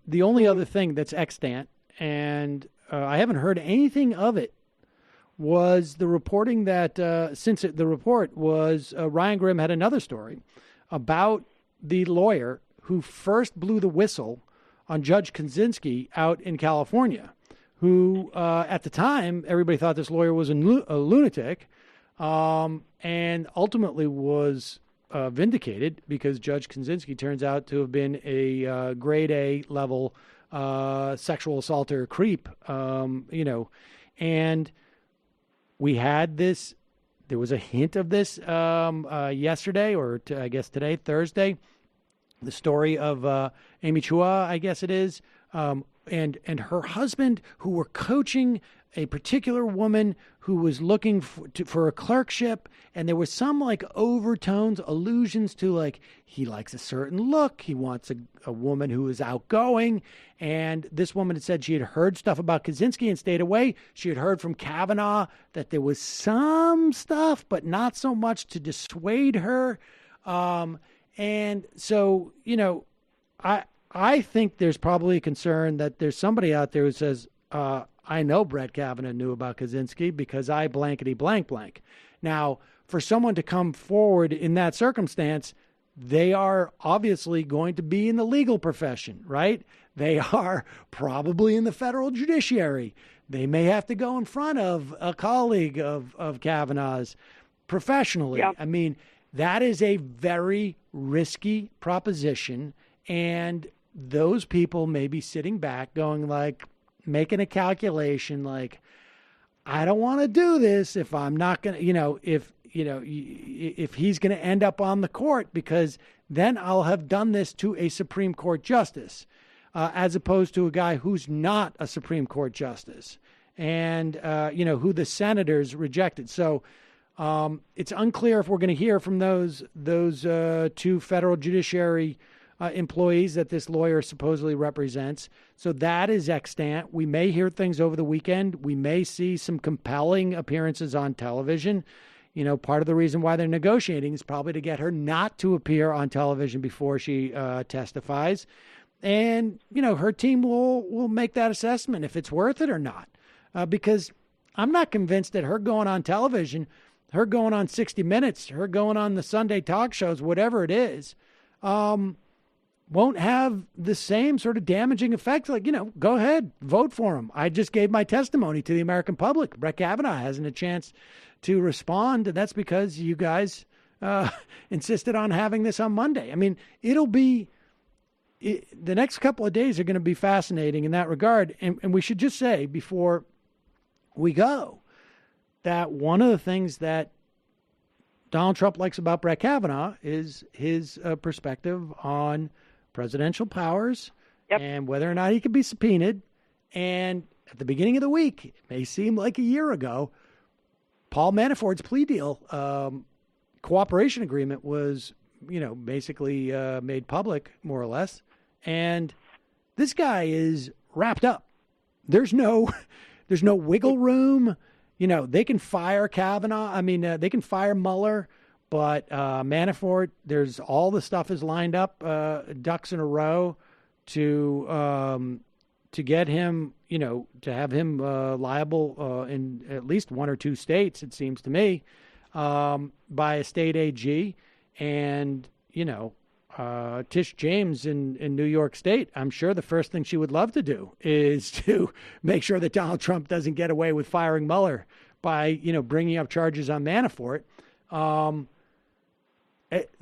The only other thing that's extant, and I haven't heard anything of it, was the reporting that the report was Ryan Grimm had another story about the lawyer who first blew the whistle on Judge Kozinski out in California, who at the time everybody thought this lawyer was a lunatic. And ultimately was vindicated because Judge Kozinski turns out to have been a grade A level sexual assaulter creep, and we had this. There was a hint of this yesterday, or I guess today, Thursday. The story of Amy Chua, I guess it is, and her husband, who were coaching a particular woman who was looking for a clerkship, and there was some like overtones, allusions to like he likes a certain look, he wants a woman who is outgoing, and this woman had said she had heard stuff about Kozinski and stayed away. She had heard from Kavanaugh that there was some stuff, but not so much to dissuade her. And so, you know, I think there's probably a concern that there's somebody out there who says, I know Brett Kavanaugh knew about Kozinski because I blankety blank blank. Now, for someone to come forward in that circumstance, they are obviously going to be in the legal profession, right? They are probably in the federal judiciary. They may have to go in front of a colleague of Kavanaugh's professionally. Yeah. I mean, that is a very risky proposition, and those people may be sitting back going like, making a calculation like, I don't want to do this if I'm not going to, if he's going to end up on the court, because then I'll have done this to a Supreme Court justice, as opposed to a guy who's not a Supreme Court justice and, who the senators rejected. So it's unclear if we're going to hear from those two federal judiciary employees that this lawyer supposedly represents. So that is extant. We may hear things over the weekend. We may see some compelling appearances on television. You know, part of the reason why they're negotiating is probably to get her not to appear on television before she testifies. And, you know, her team will make that assessment if it's worth it or not. Because I'm not convinced that her going on television, her going on 60 Minutes, her going on the Sunday talk shows, whatever it is, won't have the same sort of damaging effects. Like, you know, go ahead, vote for him. I just gave my testimony to the American public. Brett Kavanaugh hasn't a chance to respond, and that's because you guys insisted on having this on Monday. I mean, the next couple of days are going to be fascinating in that regard. And we should just say before we go that one of the things that Donald Trump likes about Brett Kavanaugh is his perspective on presidential powers and whether or not he can be subpoenaed. And at the beginning of the week, it may seem like a year ago, Paul Manafort's plea deal cooperation agreement was, basically made public, more or less. And this guy is wrapped up. There's no wiggle room. They can fire Kavanaugh. I mean, they can fire Mueller. But Manafort, there's all the stuff is lined up, ducks in a row to get him, to have him liable in at least one or two states, it seems to me, by a state AG. And, Tish James in New York State, I'm sure the first thing she would love to do is to make sure that Donald Trump doesn't get away with firing Mueller by, bringing up charges on Manafort.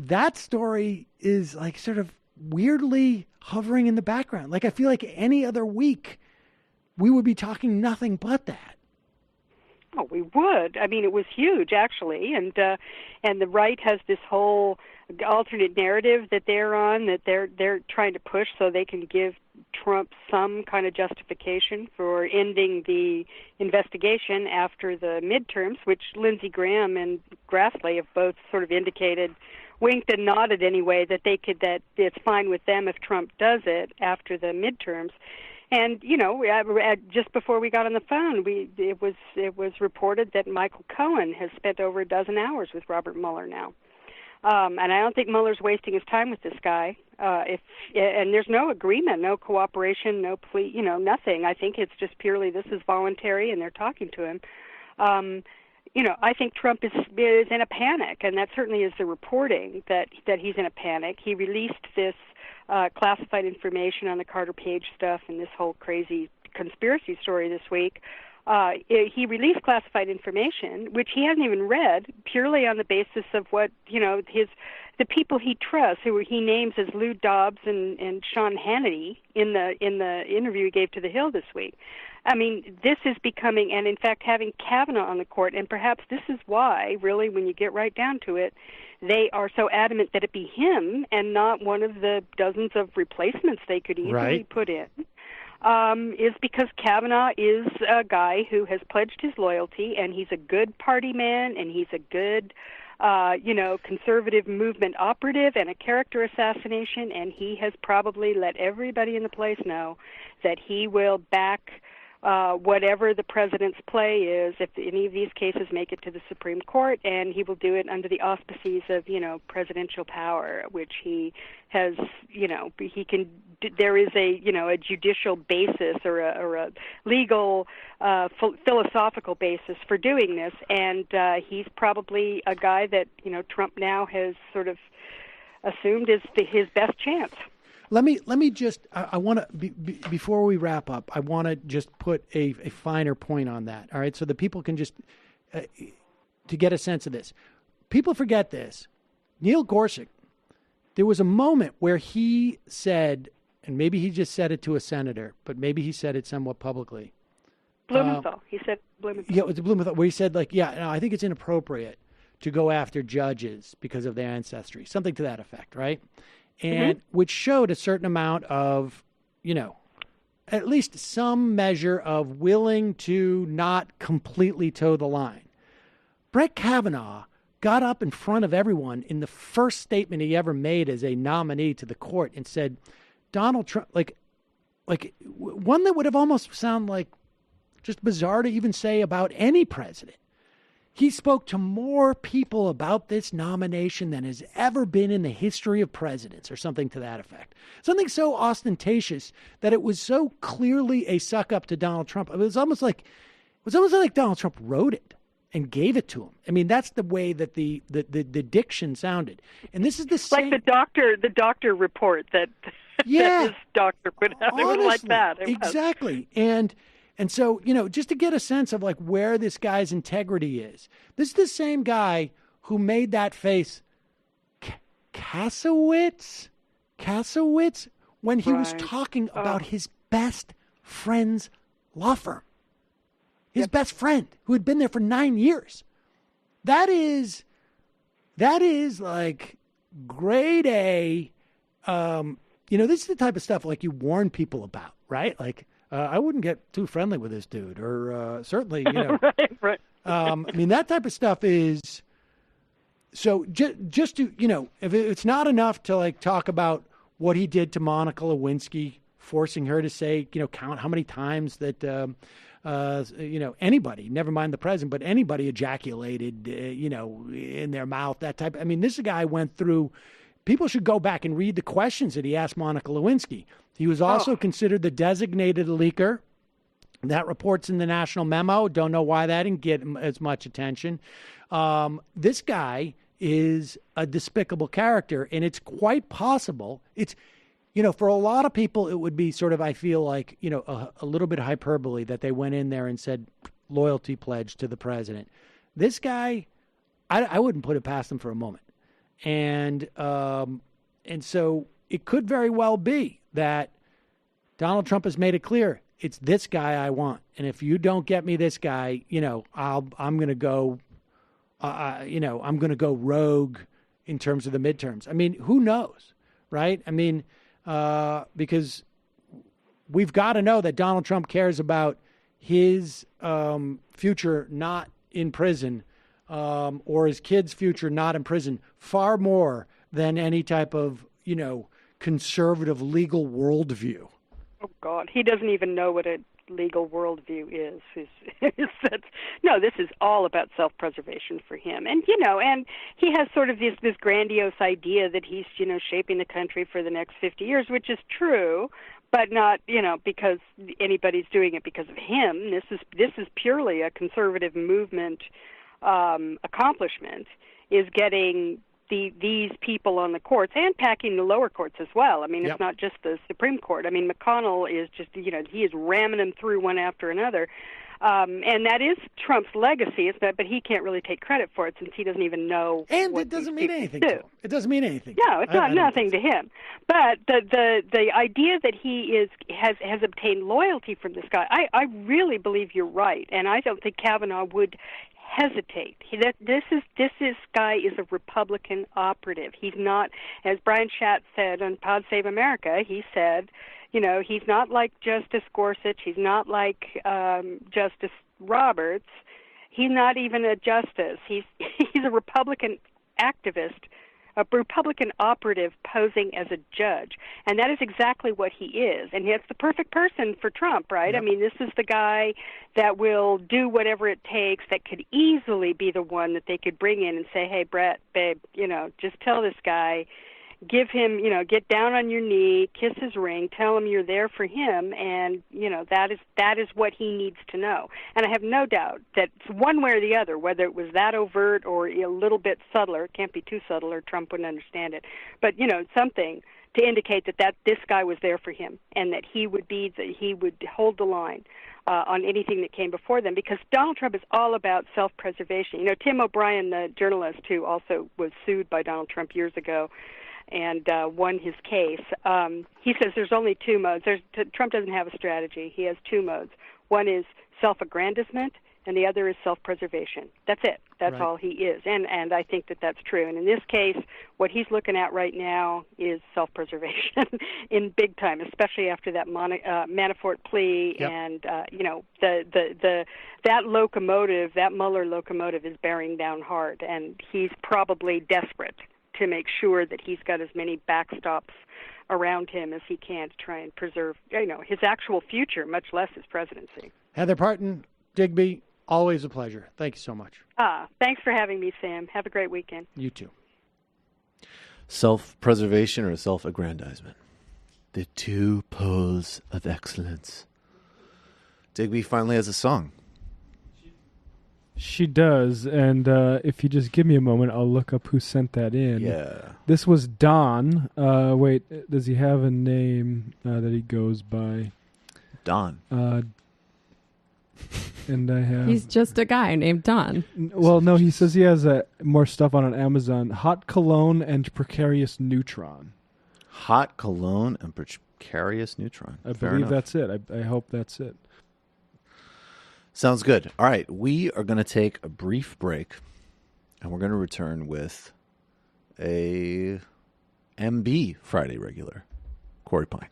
That story is like sort of weirdly hovering in the background. Like I feel like any other week we would be talking nothing but that. Oh, we would. I mean, it was huge, actually, and the right has this whole alternate narrative that they're on, that they're trying to push so they can give Trump some kind of justification for ending the investigation after the midterms, which Lindsey Graham and Grassley have both sort of indicated, winked and nodded anyway, that it's fine with them if Trump does it after the midterms. And just before we got on the phone, it was reported that Michael Cohen has spent over a dozen hours with Robert Mueller now, and I don't think Mueller's wasting his time with this guy. And there's no agreement, no cooperation, no plea, nothing. I think it's just purely this is voluntary, and they're talking to him. I think Trump is in a panic, and that certainly is the reporting that he's in a panic. He released this classified information on the Carter Page stuff and this whole crazy conspiracy story this week. He released classified information, which he hasn't even read, purely on the basis of what, the people he trusts, who he names as Lou Dobbs and Sean Hannity in the interview he gave to The Hill this week. I mean, this is becoming, and in fact, having Kavanaugh on the court, and perhaps this is why, really, when you get right down to it, they are so adamant that it be him and not one of the dozens of replacements they could easily put in. is because Kavanaugh is a guy who has pledged his loyalty, and he's a good party man, and he's a good, conservative movement operative and a character assassination, and he has probably let everybody in the place know that he will back whatever the president's play is if any of these cases make it to the Supreme Court, and he will do it under the auspices of, presidential power, which he has, he can. There is a judicial basis or a legal, philosophical basis for doing this, and he's probably a guy that Trump now has sort of assumed is his best chance. Let me just, I want to, before we wrap up, I want to just put a finer point on that. All right. So that people can just, to get a sense of this. People forget this. Neil Gorsuch, there was a moment where he said, and maybe he just said it to a senator, but maybe he said it somewhat publicly. Blumenthal. He said Blumenthal. Yeah, it was Blumenthal, where he said, I think it's inappropriate to go after judges because of their ancestry. Something to that effect, right? And which showed a certain amount of, at least some measure of willing to not completely toe the line. Brett Kavanaugh got up in front of everyone in the first statement he ever made as a nominee to the court and said, Donald Trump, like one that would have almost sounded like just bizarre to even say about any president. He spoke to more people about this nomination than has ever been in the history of presidents, or something to that effect. Something so ostentatious that it was so clearly a suck up to Donald Trump. It was almost like Donald Trump wrote it and gave it to him. I mean, that's the way that the diction sounded. And this is the same, like the doctor report that his doctor put out. Honestly, it was like that. Exactly. And so, just to get a sense of where this guy's integrity is, this is the same guy who made that face, Kasowitz, when he was talking about his best friend's law firm, his best friend who had been there for 9 years. That is like grade A. This is the type of stuff you warn people about, right? I wouldn't get too friendly with this dude, or certainly, right. That type of stuff is. So just to, if it's not enough to talk about what he did to Monica Lewinsky, forcing her to say, count how many times that, anybody, never mind the president, but anybody ejaculated, in their mouth, that type. This guy went through. People should go back and read the questions that he asked Monica Lewinsky. He was also considered the designated leaker. That reports in the national memo. Don't know why that didn't get as much attention. This guy is a despicable character, and it's quite possible. It's, for a lot of people, it would be sort of, I feel like, a little bit hyperbole that they went in there and said loyalty pledge to the president. This guy, I wouldn't put it past him for a moment. And so it could very well be that Donald Trump has made it clear it's this guy I want, and if you don't get me this guy, I'm going to go, I'm going to go rogue in terms of the midterms. Who knows, right? Because we've got to know that Donald Trump cares about his future not in prison. Or his kid's future not in prison, far more than any type of, conservative legal worldview. Oh, God. He doesn't even know what a legal worldview is. This is all about self-preservation for him. And, and he has sort of this grandiose idea that he's, shaping the country for the next 50 years, which is true, but not, because anybody's doing it because of him. This is purely a conservative movement accomplishment, is getting these people on the courts and packing the lower courts as well. It's not just the Supreme Court. McConnell is just, he is ramming them through one after another. And that is Trump's legacy, but he can't really take credit for it since he doesn't even know. And it doesn't mean anything to him. It doesn't mean anything. No, it's not nothing to him. But the idea that he has obtained loyalty from this guy, I really believe you're right. And I don't think Kavanaugh would hesitate. This guy is a Republican operative. He's not, as Brian Schatz said on Pod Save America, he said, he's not like Justice Gorsuch. He's not like Justice Roberts. He's not even a justice. He's a Republican activist, a Republican operative posing as a judge. And that is exactly what he is. And it's the perfect person for Trump, right? Yep. I mean, this is the guy that will do whatever it takes, that could easily be the one that they could bring in and say, hey, Brett, babe, just tell this guy, give him, get down on your knee, kiss his ring, tell him you're there for him, and, that is what he needs to know. And I have no doubt that one way or the other, whether it was that overt or a little bit subtler, it can't be too subtle or Trump wouldn't understand it, but, something to indicate that this guy was there for him and that he would hold the line on anything that came before them, because Donald Trump is all about self-preservation. Tim O'Brien, the journalist who also was sued by Donald Trump years ago, and won his case. He says there's only two modes. Trump doesn't have a strategy. He has two modes. One is self-aggrandizement, and the other is self-preservation. That's it. That's Right. all he is. And I think that that's true. And in this case, what he's looking at right now is self-preservation in big time, especially after that Manafort plea. Yep. And, that locomotive, that Mueller locomotive is bearing down hard, and he's probably desperate to make sure that he's got as many backstops around him as he can to try and preserve, his actual future, much less his presidency. Heather Parton, Digby, always a pleasure. Thank you so much. Thanks for having me, Sam. Have a great weekend. You too. Self-preservation or self-aggrandizement? The two poles of excellence. Digby finally has a song. She does, and if you just give me a moment, I'll look up who sent that in. Yeah. This was Don. Wait, does he have a name that he goes by? Don. And I have... He's just a guy named Don. Well, no, he says he has more stuff on Amazon. Hot Cologne and Precarious Neutron. Hot Cologne and Precarious Neutron. I Fair believe enough. that's it. I hope that's it. Sounds good. All right, we are going to take a brief break, and we're going to return with a MB Friday regular, Corey Pein.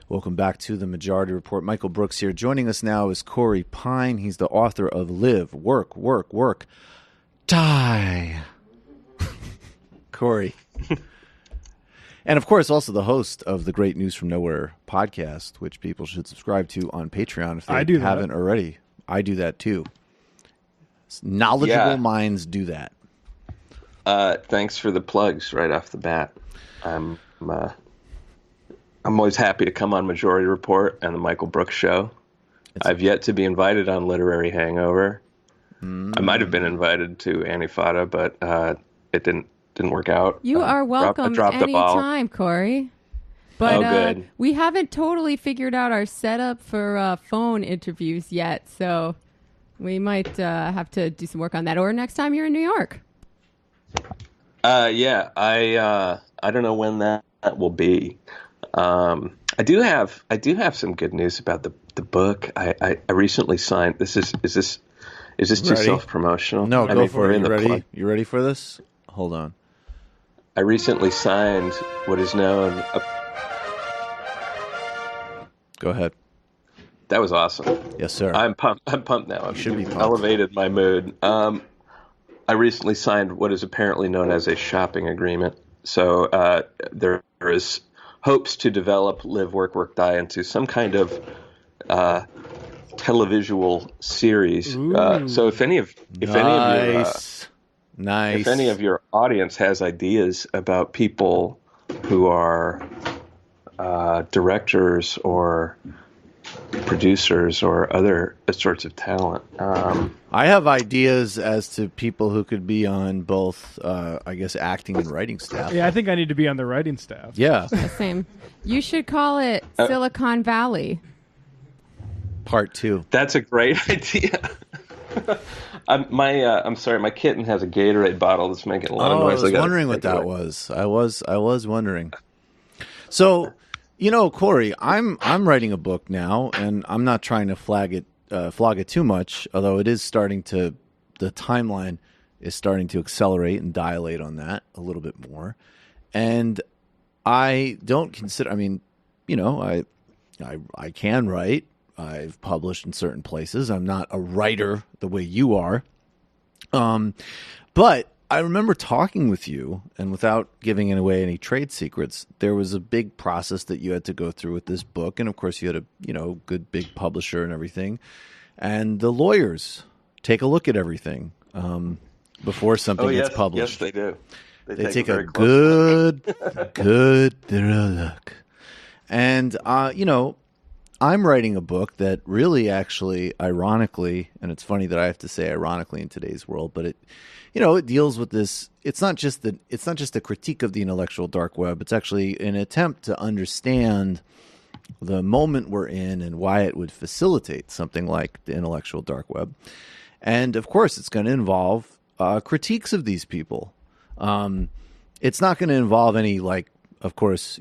Welcome back to the Majority Report. Michael Brooks here. Joining us now is Corey Pein. He's the author of Live, Work, Work, Work, Die. Corey. And, of course, also the host of the Great News from Nowhere podcast, which people should subscribe to on Patreon if they haven't already. I do that, too. Knowledgeable minds do that. Thanks for the plugs right off the bat. I'm always happy to come on Majority Report and the Michael Brooks Show. I've yet to be invited on Literary Hangover. I might have been invited to Antifada, but it didn't work out. You are welcome anytime, Corey. But good. We haven't totally figured out our setup for phone interviews yet, so we might have to do some work on that. Or next time you're in New York. Yeah, I don't know when that will be. I do have some good news about the book. I recently signed. Is this too self-promotional? No, go for it. You ready for this? Hold on. I recently signed what is known. Go ahead. That was awesome. Yes, sir. I'm pumped now. You should be pumped. Elevated my mood. I recently signed what is apparently known as a shopping agreement. So there is hopes to develop Live, Work, Die into some kind of televisual series. So if any of your audience has ideas about people who are directors or producers or other sorts of talent. I have ideas as to people who could be on both, I guess, acting and writing staff. Yeah, I think I need to be on the writing staff. Yeah. Same. You should call it Silicon Valley. Part 2. That's a great idea. I'm sorry, my kitten has a Gatorade bottle that's making a lot of noise. I was wondering what that was. I was wondering. So, Corey, I'm writing a book now, and I'm not trying to flog it too much, although it is starting to, the timeline is starting to accelerate and dilate on that a little bit more. And I don't consider, I can write. I've published in certain places. I'm not a writer the way you are. But I remember talking with you, and without giving away any trade secrets, there was a big process that you had to go through with this book. And of course you had a, good big publisher and everything. And the lawyers take a look at everything before something gets published. Yes, they do. They take a good look. And, I'm writing a book that really actually, ironically, and it's funny that I have to say ironically in today's world, but it deals with this. It's not just a critique of the intellectual dark web. It's actually an attempt to understand the moment we're in and why it would facilitate something like the intellectual dark web. And of course, it's going to involve critiques of these people. It's not going to involve any, of course,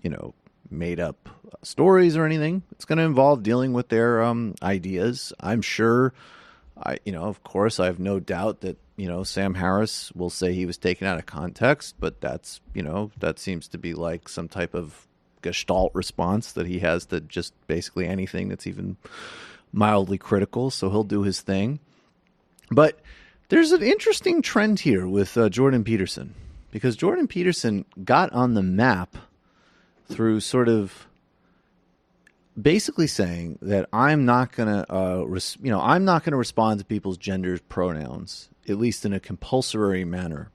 made up stories or anything. It's going to involve dealing with their ideas. I'm sure, of course, I have no doubt that, Sam Harris will say he was taken out of context, but that's, that seems to be like some type of Gestalt response that he has to just basically anything that's even mildly critical. So he'll do his thing. But there's an interesting trend here with Jordan Peterson, because Jordan Peterson got on the map through sort of basically saying that I'm not going to respond to people's gender pronouns, at least in a compulsory manner.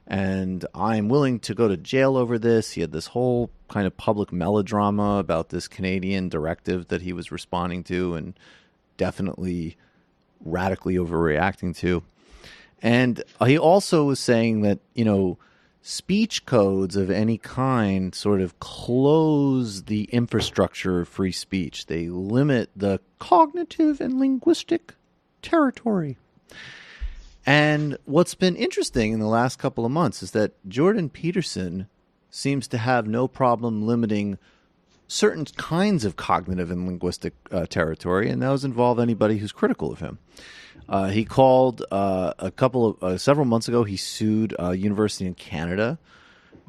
And I'm willing to go to jail over this. He had this whole kind of public melodrama about this Canadian directive that he was responding to and definitely radically overreacting to. And he also was saying that, speech codes of any kind sort of close the infrastructure of free speech. They limit the cognitive and linguistic territory. And what's been interesting in the last couple of months is that Jordan Peterson seems to have no problem limiting certain kinds of cognitive and linguistic territory, and those involve anybody who's critical of him. He called several months ago, he sued a university in Canada,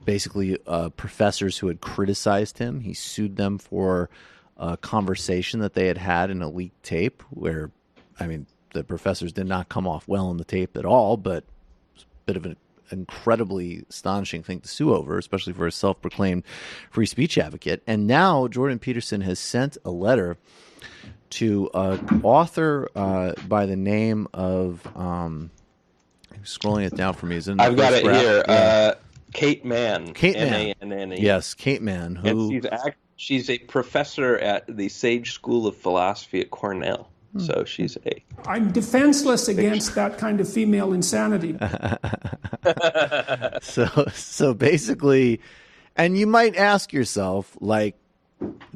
basically professors who had criticized him. He sued them for a conversation that they had in a leaked tape where, the professors did not come off well in the tape at all, but it's a bit of an incredibly astonishing thing to sue over, especially for a self-proclaimed free speech advocate. And now Jordan Peterson has sent a letter to an author by the name of scrolling it down for me. I've got it here. Yeah. Kate Mann. Kate Mann. M-A-N-N-E. Yes, Kate Mann. Who... And she's a professor at the Sage School of Philosophy at Cornell. So she's I'm defenseless against that kind of female insanity. So basically, and you might ask yourself,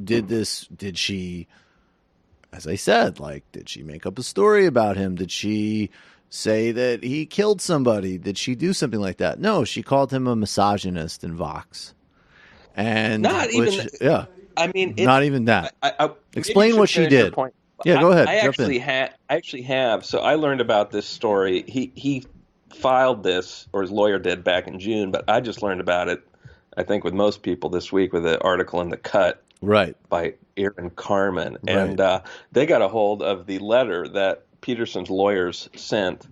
did she, as I said, did she make up a story about him? Did she say that he killed somebody? Did she do something like that? No, she called him a misogynist in Vox. And not even that. Explain what she did. Yeah, go ahead. I actually have. So I learned about this story. He filed this, or his lawyer did, back in June, but I just learned about it, I think, with most people this week with an article in The Cut by Aaron Carmen. Right. And they got a hold of the letter that Peterson's lawyers sent.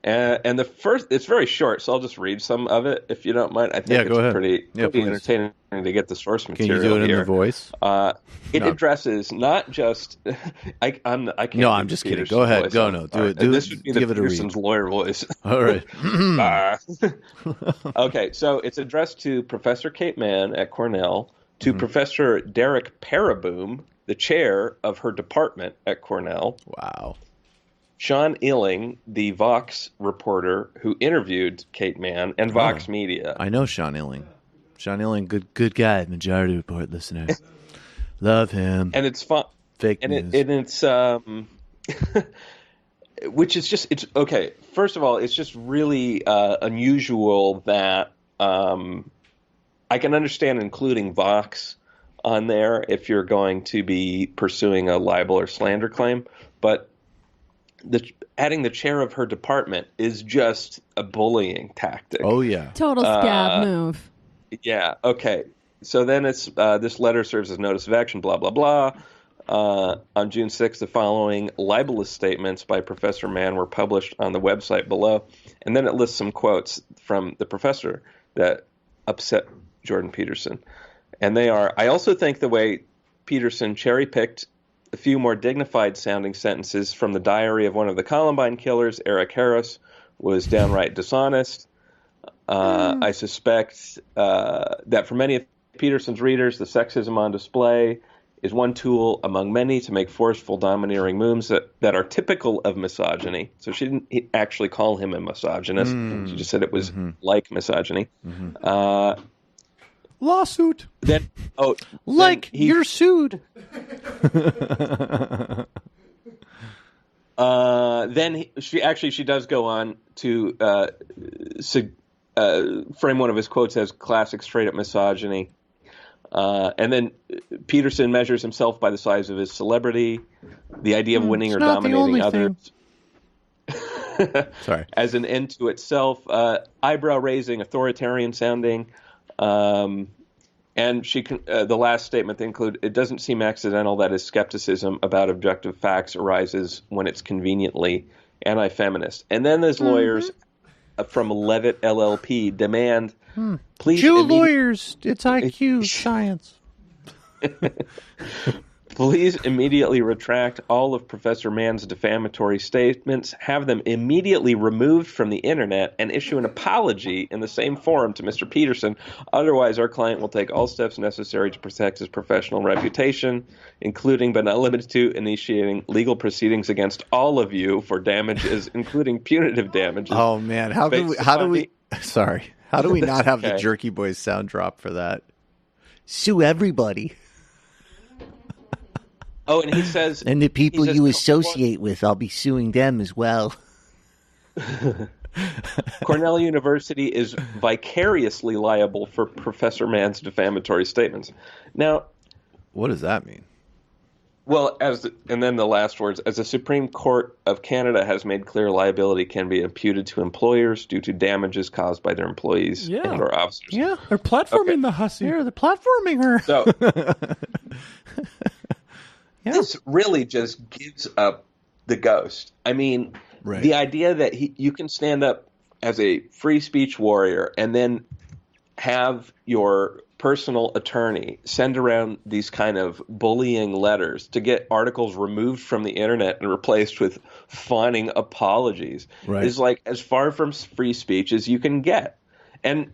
And it's very short, so I'll just read some of it, if you don't mind. I think go ahead. pretty entertaining to get the source Can material you do it in here. the voice? It addresses not just I can't. No, I'm just kidding. Go ahead. Go. No, do it. This would be give the it a read. Peterson's lawyer voice. All right. Okay, so it's addressed to Professor Kate Mann at Cornell, to Professor Derek Paraboom, the chair of her department at Cornell. Wow. Sean Illing, the Vox reporter who interviewed Kate Mann, and Vox Media. I know Sean Illing. Sean Illing, good guy, Majority Report listener. Love him. And it's fun. Fake and news. It's which is just, it's okay. First of all, it's just really unusual that I can understand including Vox on there if you're going to be pursuing a libel or slander claim, but adding the chair of her department is just a bullying tactic. Oh, yeah. Total scab move. Yeah, okay. So then it's this letter serves as notice of action, blah, blah, blah. On June 6th, the following libelous statements by Professor Mann were published on the website below. And then it lists some quotes from the professor that upset Jordan Peterson. And they are, I also think the way Peterson cherry-picked a few more dignified-sounding sentences from the diary of one of the Columbine killers, Eric Harris, was downright dishonest. I suspect that for many of Peterson's readers, the sexism on display is one tool among many to make forceful, domineering moves that are typical of misogyny. So she didn't actually call him a misogynist. She just said it was like misogyny. Lawsuit. Then, you're sued. She does go on to frame one of his quotes as classic straight-up misogyny. And then Peterson measures himself by the size of his celebrity, the idea of winning or dominating others. Sorry. As an end to itself, eyebrow-raising, authoritarian-sounding. And the last statement they include, it doesn't seem accidental that his skepticism about objective facts arises when it's conveniently anti-feminist. And then there's lawyers from Levitt LLP demand, please... Jew lawyers, it's IQ, science. Please immediately retract all of Professor Mann's defamatory statements, have them immediately removed from the internet, and issue an apology in the same forum to Mr. Peterson. Otherwise, our client will take all steps necessary to protect his professional reputation, including but not limited to initiating legal proceedings against all of you for damages, including punitive damages. Oh man, how do we not have the Jerky Boys sound drop for that? Sue everybody. Oh, and he says... And the people you associate with, I'll be suing them as well. Cornell University is vicariously liable for Professor Mann's defamatory statements. Now... What does that mean? Well, and then the last words, as the Supreme Court of Canada has made clear, liability can be imputed to employers due to damages caused by their employees and or officers. Yeah, they're platforming the hussy. Yeah, they're platforming her. So... This really just gives up the ghost. I mean, the idea that you can stand up as a free speech warrior and then have your personal attorney send around these kind of bullying letters to get articles removed from the internet and replaced with fawning apologies is like as far from free speech as you can get. And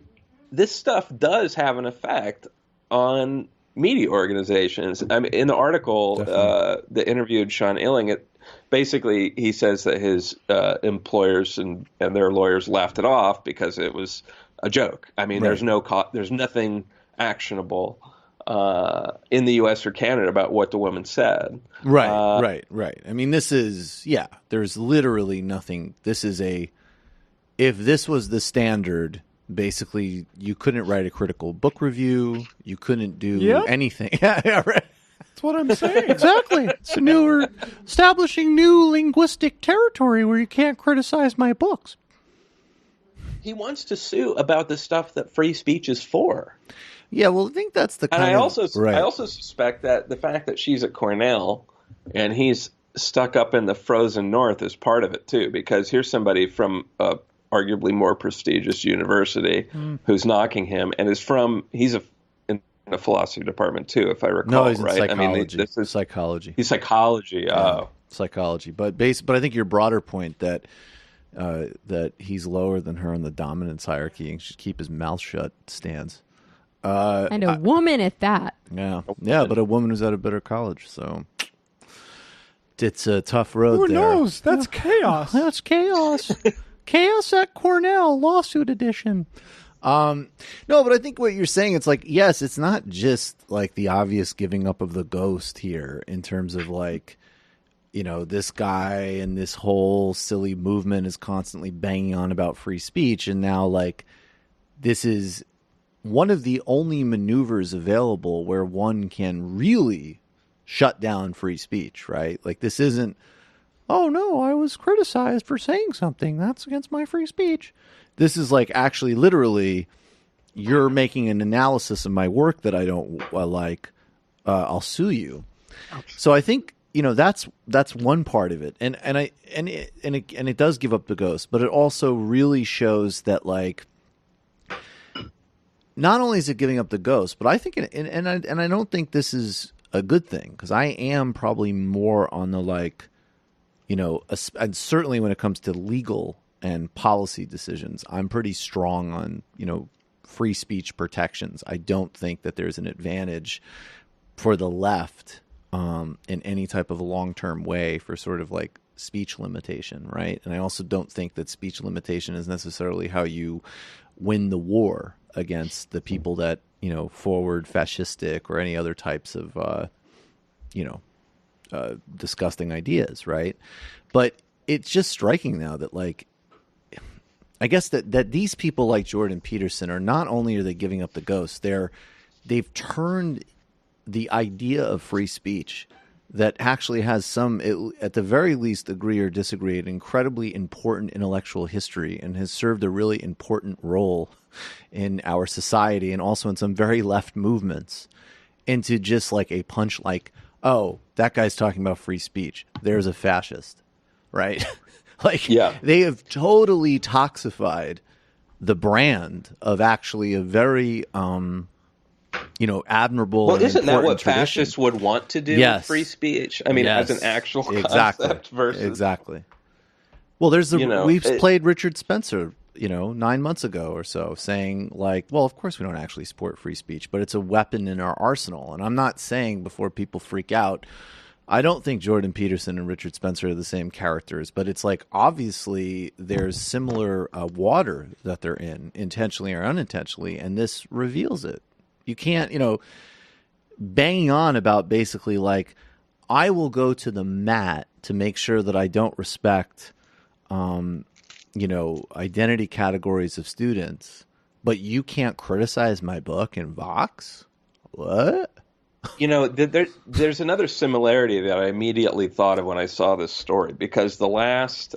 this stuff does have an effect on media organizations. I mean, in the article that interviewed Sean Illing, basically he says that his employers and their lawyers laughed it off because it was a joke. I mean, there's nothing actionable in the U.S. or Canada about what the woman said. Right. I mean, there's literally nothing. If this was the standard, basically, you couldn't write a critical book review. You couldn't do anything. Yeah, right. That's what I'm saying. Exactly. We're establishing new linguistic territory where you can't criticize my books. he wants to sue about the stuff that free speech is for. Yeah, well, I think that's the kind And of... I also suspect that the fact that she's at Cornell and he's stuck up in the frozen north is part of it too, because here's somebody from a arguably more prestigious university who's knocking him, and he's in the philosophy department too, if I recall. No, he's in right? psychology. I mean, this is psychology. He's psychology. Yeah, psychology. But I think your broader point that he's lower than her in the dominance hierarchy and should keep his mouth shut stands. And a woman at that. Yeah, but a woman who's at a better college, so it's a tough road. Who there. knows? That's chaos. That's chaos. Chaos at Cornell, lawsuit edition. No, but I think what you're saying, it's like, yes, it's not just like the obvious giving up of the ghost here in terms of like, you know, this guy and this whole silly movement is constantly banging on about free speech, and now like this is one of the only maneuvers available where one can really shut down free speech, right? Like this isn't, oh no, I was criticized for saying something that's against my free speech. This is like actually literally you're making an analysis of my work that I don't like. I'll sue you. So I think, you know, that's one part of it. And it does give up the ghost, but it also really shows that like, not only is it giving up the ghost, but I think, and I don't think this is a good thing, because I am probably more on the like, you know, and certainly when it comes to legal and policy decisions, I'm pretty strong on, you know, free speech protections. I don't think that there's an advantage for the left in any type of a long-term way for sort of like speech limitation, right? And I also don't think that speech limitation is necessarily how you win the war against the people that, you know, forward fascistic or any other types of, disgusting ideas, right? But it's just striking now that, like, I guess that these people like Jordan Peterson are not only are they giving up the ghost, they've turned the idea of free speech that actually has some, at the very least, agree or disagree, an incredibly important intellectual history and has served a really important role in our society and also in some very left movements, into just like a punch like, oh, that guy's talking about free speech, there's a fascist, right? Like, yeah. They have totally toxified the brand of actually a very admirable. Well, isn't that what tradition. Fascists would want to do with free speech? I mean, as an actual concept versus exactly. Well, there's we've played Richard Spencer, 9 months ago or so, saying like, well, of course we don't actually support free speech, but it's a weapon in our arsenal. And I'm not saying, before people freak out, I don't think Jordan Peterson and Richard Spencer are the same characters, but it's like obviously there's similar water that they're in, intentionally or unintentionally, and this reveals it. You can't, banging on about basically like, I will go to the mat to make sure that I don't respect, identity categories of students, but you can't criticize my book in Vox? What? There's another similarity that I immediately thought of when I saw this story, because the last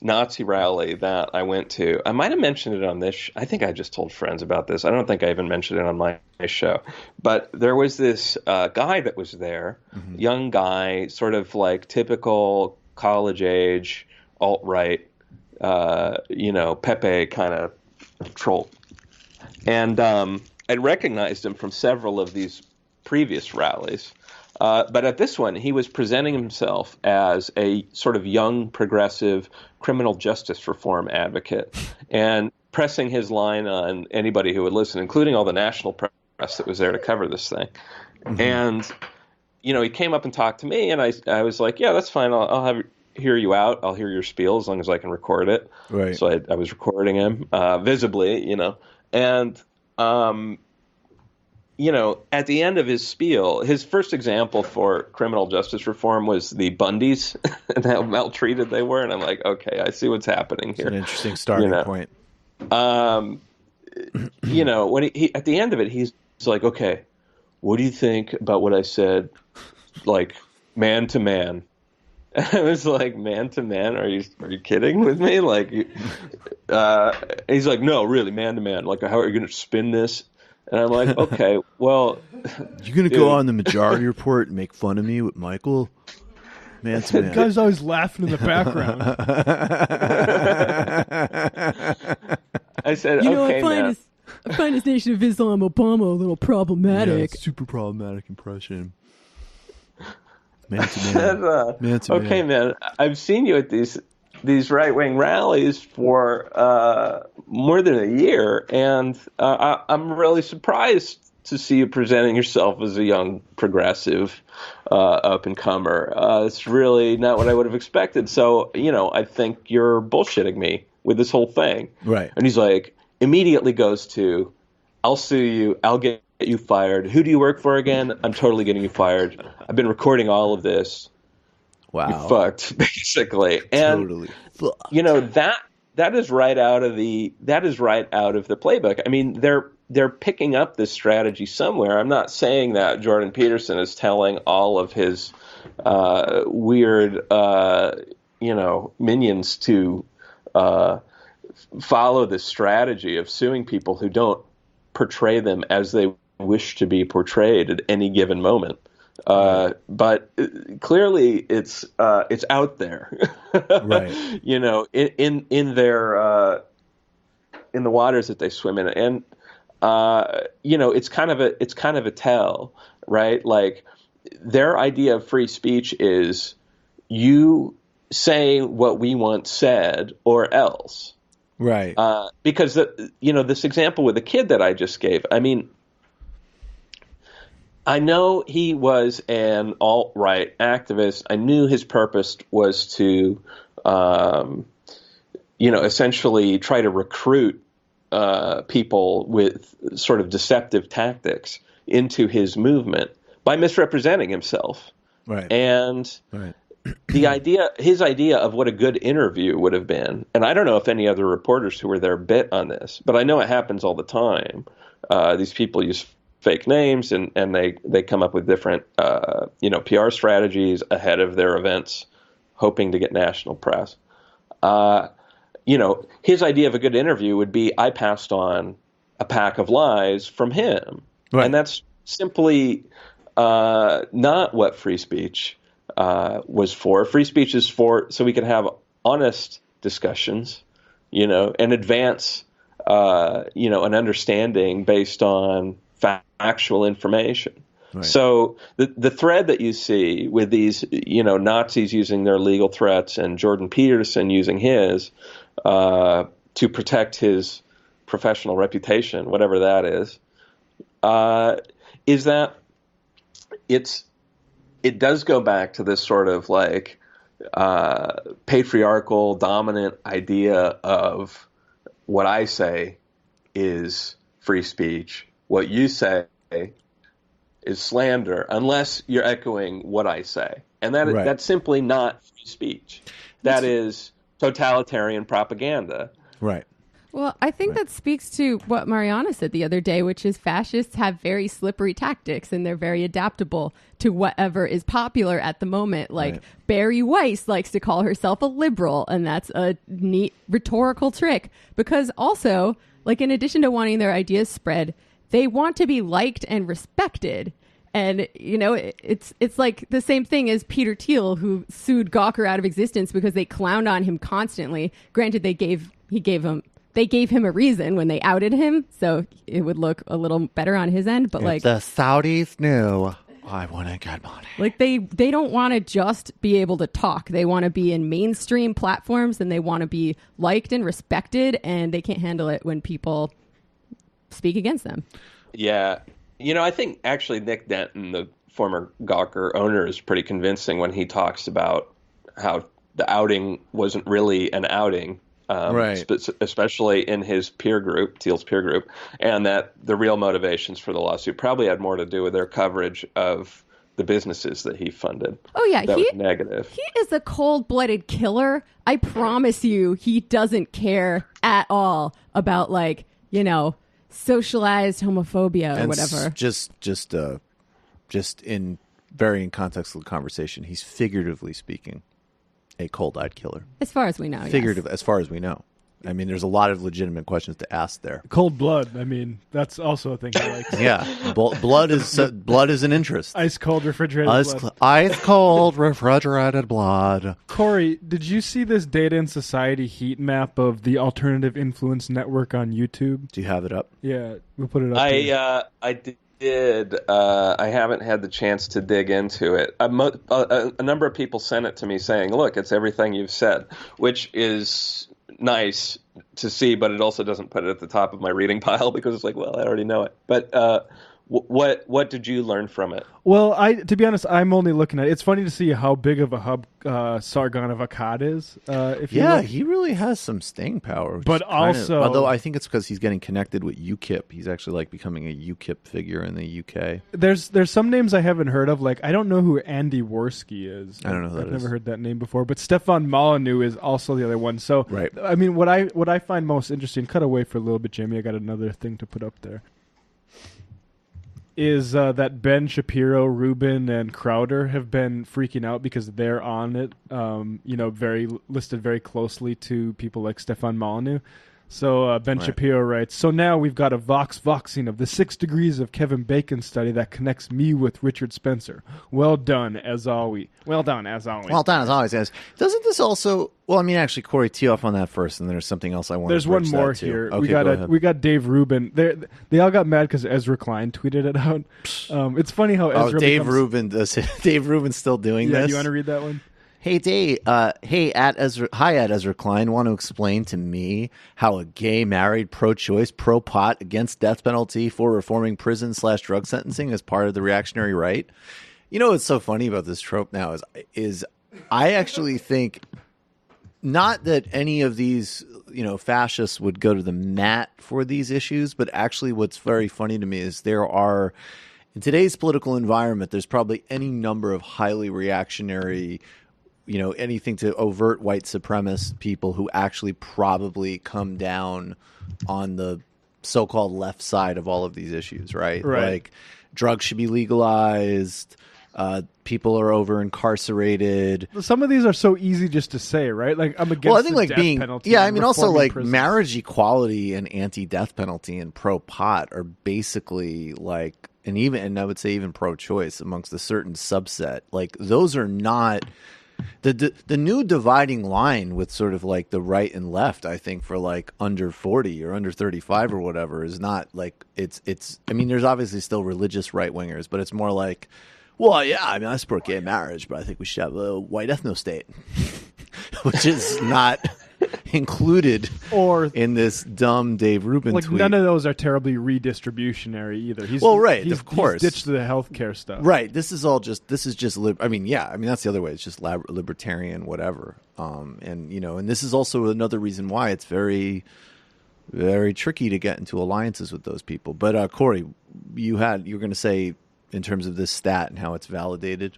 Nazi rally that I went to, I might have mentioned it on this. I think I just told friends about this. I don't think I even mentioned it on my show. But there was this guy that was there, young guy, sort of like typical college age, alt-right, Pepe kind of troll. And I recognized him from several of these previous rallies. But at this one, he was presenting himself as a sort of young, progressive criminal justice reform advocate and pressing his line on anybody who would listen, including all the national press that was there to cover this thing. Mm-hmm. And, he came up and talked to me, and I was like, yeah, that's fine. I'll hear you out. I'll hear your spiel as long as I can record it. Right. So I was recording him visibly, and at the end of his spiel, his first example for criminal justice reform was the Bundys and how maltreated they were. And I'm like, okay, I see what's happening here. It's an interesting starting point. When he at the end of it, he's like, okay, what do you think about what I said, like man to man? And I was like, man to man, are you kidding with me? Like, he's like, no, really, man to man. Like, how are you going to spin this? And I'm like, okay, well, you going to go on the Majority Report and make fun of me with Michael? Man to man. The guy's always laughing in the background. I said, You know, okay, man. I find his Nation of Islam Obama a little problematic. Yeah, super problematic impression. Man to man. Man to Okay, man. I've seen you at these right-wing rallies for more than a year, and I'm really surprised to see you presenting yourself as a young progressive up-and-comer. It's really not what I would have expected. So, I think you're bullshitting me with this whole thing. Right. And he's like, immediately goes to, I'll sue you, I'll get you fired. Who do you work for again? I'm totally getting you fired. I've been recording all of this. Wow. You're fucked, basically. And Totally fucked. That is right out of the playbook. I mean, they're picking up this strategy somewhere. I'm not saying that Jordan Peterson is telling all of his weird minions to follow this strategy of suing people who don't portray them as they wish to be portrayed at any given moment. But clearly it's out there, right? In their in the waters that they swim in, and it's kind of a tell, right? Like, their idea of free speech is you saying what we want said or else, right? Because this example with the kid that I just gave, I mean, I know he was an alt-right activist. I knew his purpose was to, essentially try to recruit people with sort of deceptive tactics into his movement by misrepresenting himself. Right. And right. his idea of what a good interview would have been, and I don't know if any other reporters who were there bit on this, but I know it happens all the time. These people use fake names and they come up with different PR strategies ahead of their events, hoping to get national press. His idea of a good interview would be, I passed on a pack of lies from him, right. And that's simply not what free speech was for. Free speech is for so we can have honest discussions, and advance an understanding based on factual information. Right. So the thread that you see with these, Nazis using their legal threats and Jordan Peterson using his to protect his professional reputation, whatever that is that it does go back to this sort of like patriarchal dominant idea of what I say is free speech. What you say is slander, unless you're echoing what I say. And that's simply not free speech. That is totalitarian propaganda. Right. Well, I think that speaks to what Mariana said the other day, which is fascists have very slippery tactics and they're very adaptable to whatever is popular at the moment. Like Barry Weiss likes to call herself a liberal, and that's a neat rhetorical trick because also, like, in addition to wanting their ideas spread, they want to be liked and respected. And, it's like the same thing as Peter Thiel, who sued Gawker out of existence because they clowned on him constantly. Granted, they gave him a reason when they outed him, so it would look a little better on his end. But if the Saudis knew, I want to get money. Like they don't want to just be able to talk. They want to be in mainstream platforms, and they want to be liked and respected, and they can't handle it when people speak against them. Yeah. I think actually Nick Denton, the former Gawker owner, is pretty convincing when he talks about how the outing wasn't really an outing. Especially in his peer group, Thiel's peer group, and that the real motivations for the lawsuit probably had more to do with their coverage of the businesses that he funded. Oh, yeah. That was negative. He is a cold-blooded killer. I promise you, he doesn't care at all about, socialized homophobia or whatever. Just in varying context of the conversation, he's figuratively speaking. A cold-eyed killer. As far as we know, Figurative, as far as we know. I mean, there's a lot of legitimate questions to ask there. Cold blood. I mean, that's also a thing he likes. Yeah, blood is an interest. Ice cold refrigerated blood. Ice cold refrigerated blood. Corey, did you see this Data and Society heat map of the Alternative Influence Network on YouTube? Do you have it up? Yeah, we'll put it up. I did. I haven't had the chance to dig into it. A number of people sent it to me saying, "Look, it's everything you've said," which is nice to see, but it also doesn't put it at the top of my reading pile because it's like, well, I already know it. But what did you learn from it? Well, to be honest, I'm only looking at it. It's funny to see how big of a hub Sargon of Akkad is. He really has some staying power. But also, although I think it's because he's getting connected with UKIP. He's actually like becoming a UKIP figure in the UK. There's some names I haven't heard of. Like I don't know who Andy Worski is. I don't know who that I've never heard that name before. But Stefan Molyneux is also the other one. So right. I mean, what I find most interesting. Cut away for a little bit, Jamie. I got another thing to put up there. Is that Ben Shapiro, Rubin, and Crowder have been freaking out because they're on it, listed very closely to people like Stefan Molyneux. So Ben Shapiro writes, "So now we've got a voxing of the 6 degrees of Kevin Bacon study that connects me with Richard Spencer. Well done, as always. Well done, as always. Well done, as always, guys." Doesn't this also... Well, I mean, actually, Corey, tee off on that first, and there's something else I want to There's one more here. Okay, we got Dave Rubin. They all got mad because Ezra Klein tweeted it out. It's funny how Ezra Dave Rubin's still doing this? Yeah, you want to read that one? Hey, Dave. Hi, at Ezra Klein. Want to explain to me how a gay, married, pro-choice, pro-pot, against death penalty for reforming prison/drug sentencing is part of the reactionary right? You know what's so funny about this trope now is I actually think not that any of these fascists would go to the mat for these issues, but actually what's very funny to me is there are, in today's political environment, there's probably any number of highly reactionary, anything to overt white supremacist people who actually probably come down on the so-called left side of all of these issues, right? Like drugs should be legalized. People are over incarcerated. Some of these are so easy just to say, right? Like I'm against the death penalty. Yeah, I mean, also like prisons. Marriage equality and anti-death penalty and pro-pot are basically like, and I would say even pro-choice amongst a certain subset. Like those are not the new dividing line with sort of like the right and left. I think for like under 40 or under 35 or whatever is not like it's. I mean, there's obviously still religious right wingers, but it's more like, well, yeah, I mean, I support gay marriage, but I think we should have a white ethno-state, which is not included in this dumb Dave Rubin tweet. None of those are terribly redistributionary either. Of course. He's ditched the healthcare stuff. Right. This is just I mean, that's the other way. It's just libertarian, whatever. And this is also another reason why it's very, very tricky to get into alliances with those people. But Corey, you were going to say, in terms of this stat and how it's validated?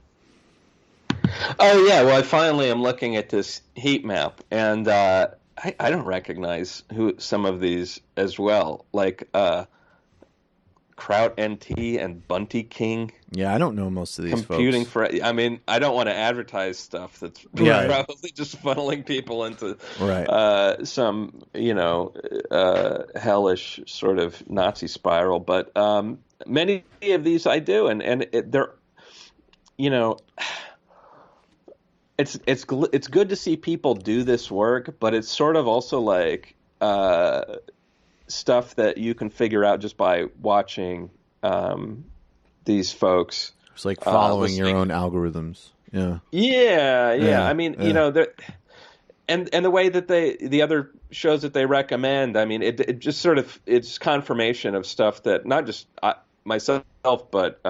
Oh, yeah. Well, I finally am looking at this heat map, and I don't recognize some of these as well, like Kraut NT and Bunty King. Yeah, I don't know most of these Computing folks. I mean, I don't want to advertise stuff that's probably just funneling people into some, hellish sort of Nazi spiral. But many of these I do, and they're, it's good to see people do this work, but it's sort of also like stuff that you can figure out just by watching these folks. It's like following your own algorithms. Yeah. Yeah. I mean, and the way that the other shows that they recommend, I mean, it just sort of, it's confirmation of stuff that not just myself, but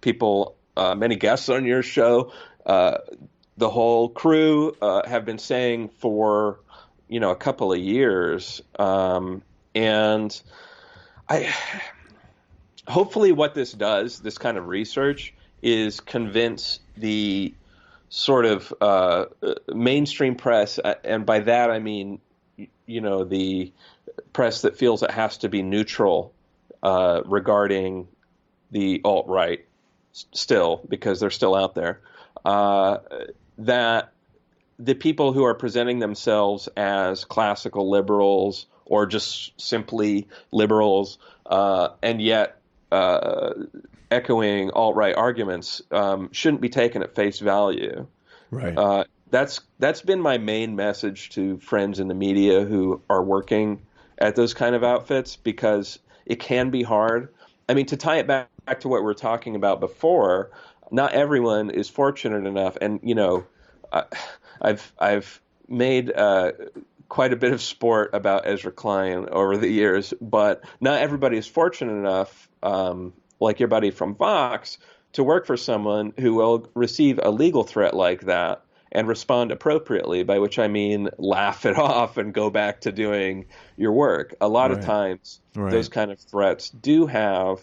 people, many guests on your show, the whole crew have been saying for, a couple of years. And hopefully what this does, this kind of research, is convince the sort of mainstream press, and by that I mean, the press that feels it has to be neutral regarding the alt-right still, because they're still out there, that the people who are presenting themselves as classical liberals or just simply liberals, and yet echoing alt-right arguments, shouldn't be taken at face value. Right. That's been my main message to friends in the media who are working at those kind of outfits, because it can be hard. I mean, to tie it back to what we were talking about before, not everyone is fortunate enough, and I've made quite a bit of sport about Ezra Klein over the years, but not everybody is fortunate enough, like your buddy from Vox, to work for someone who will receive a legal threat like that and respond appropriately, by which I mean laugh it off and go back to doing your work. A lot of times, those kind of threats do have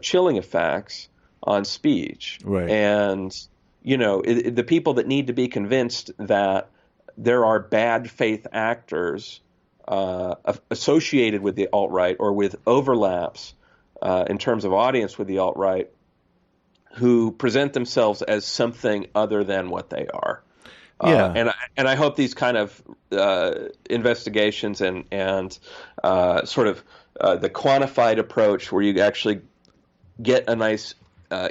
chilling effects on speech. Right. And, the people that need to be convinced that there are bad faith actors associated with the alt-right or with overlaps in terms of audience with the alt-right, who present themselves as something other than what they are. And I hope these kind of investigations and sort of the quantified approach, where you actually get a nice,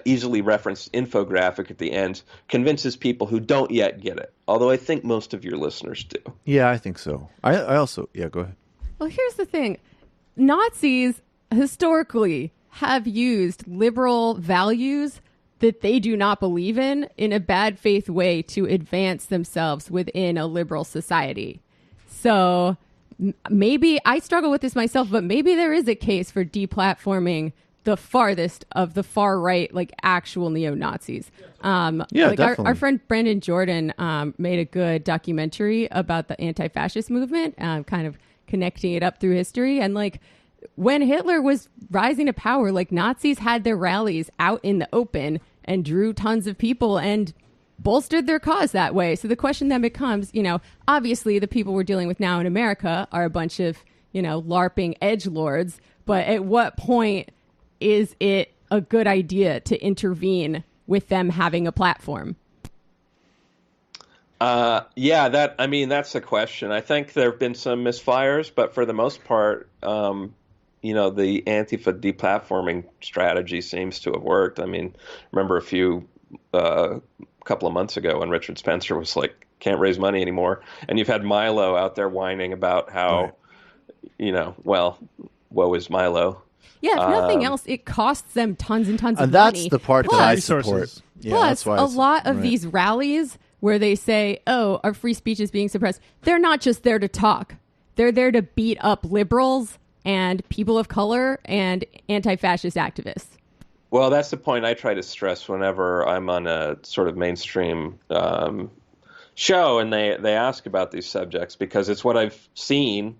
easily referenced infographic at the end, convinces people who don't yet get it. Although I think most of your listeners do. Yeah, I think so. I also, go ahead. Well, here's the thing. Nazis historically have used liberal values that they do not believe in a bad faith way to advance themselves within a liberal society. So maybe I struggle with this myself, but maybe there is a case for deplatforming the farthest of the far right, like actual neo-Nazis. Definitely. Our friend Brandon Jordan made a good documentary about the anti-fascist movement, kind of connecting it up through history. And like, when Hitler was rising to power, like, Nazis had their rallies out in the open and drew tons of people and bolstered their cause that way. So the question then becomes, obviously the people we're dealing with now in America are a bunch of, LARPing edgelords. But at what point is it a good idea to intervene with them having a platform? That's the question. I think there have been some misfires, but for the most part, the Antifa deplatforming strategy seems to have worked. I mean, remember a couple of months ago when Richard Spencer was like, can't raise money anymore. And you've had Milo out there whining about how, woe is Milo. Yeah, if nothing else, it costs them tons and tons of money. That's the part that I support. Yeah, plus, that's why a lot of these rallies where they say, oh, our free speech is being suppressed, they're not just there to talk. They're there to beat up liberals and people of color and anti-fascist activists. Well, that's the point I try to stress whenever I'm on a sort of mainstream show and they ask about these subjects, because it's what I've seen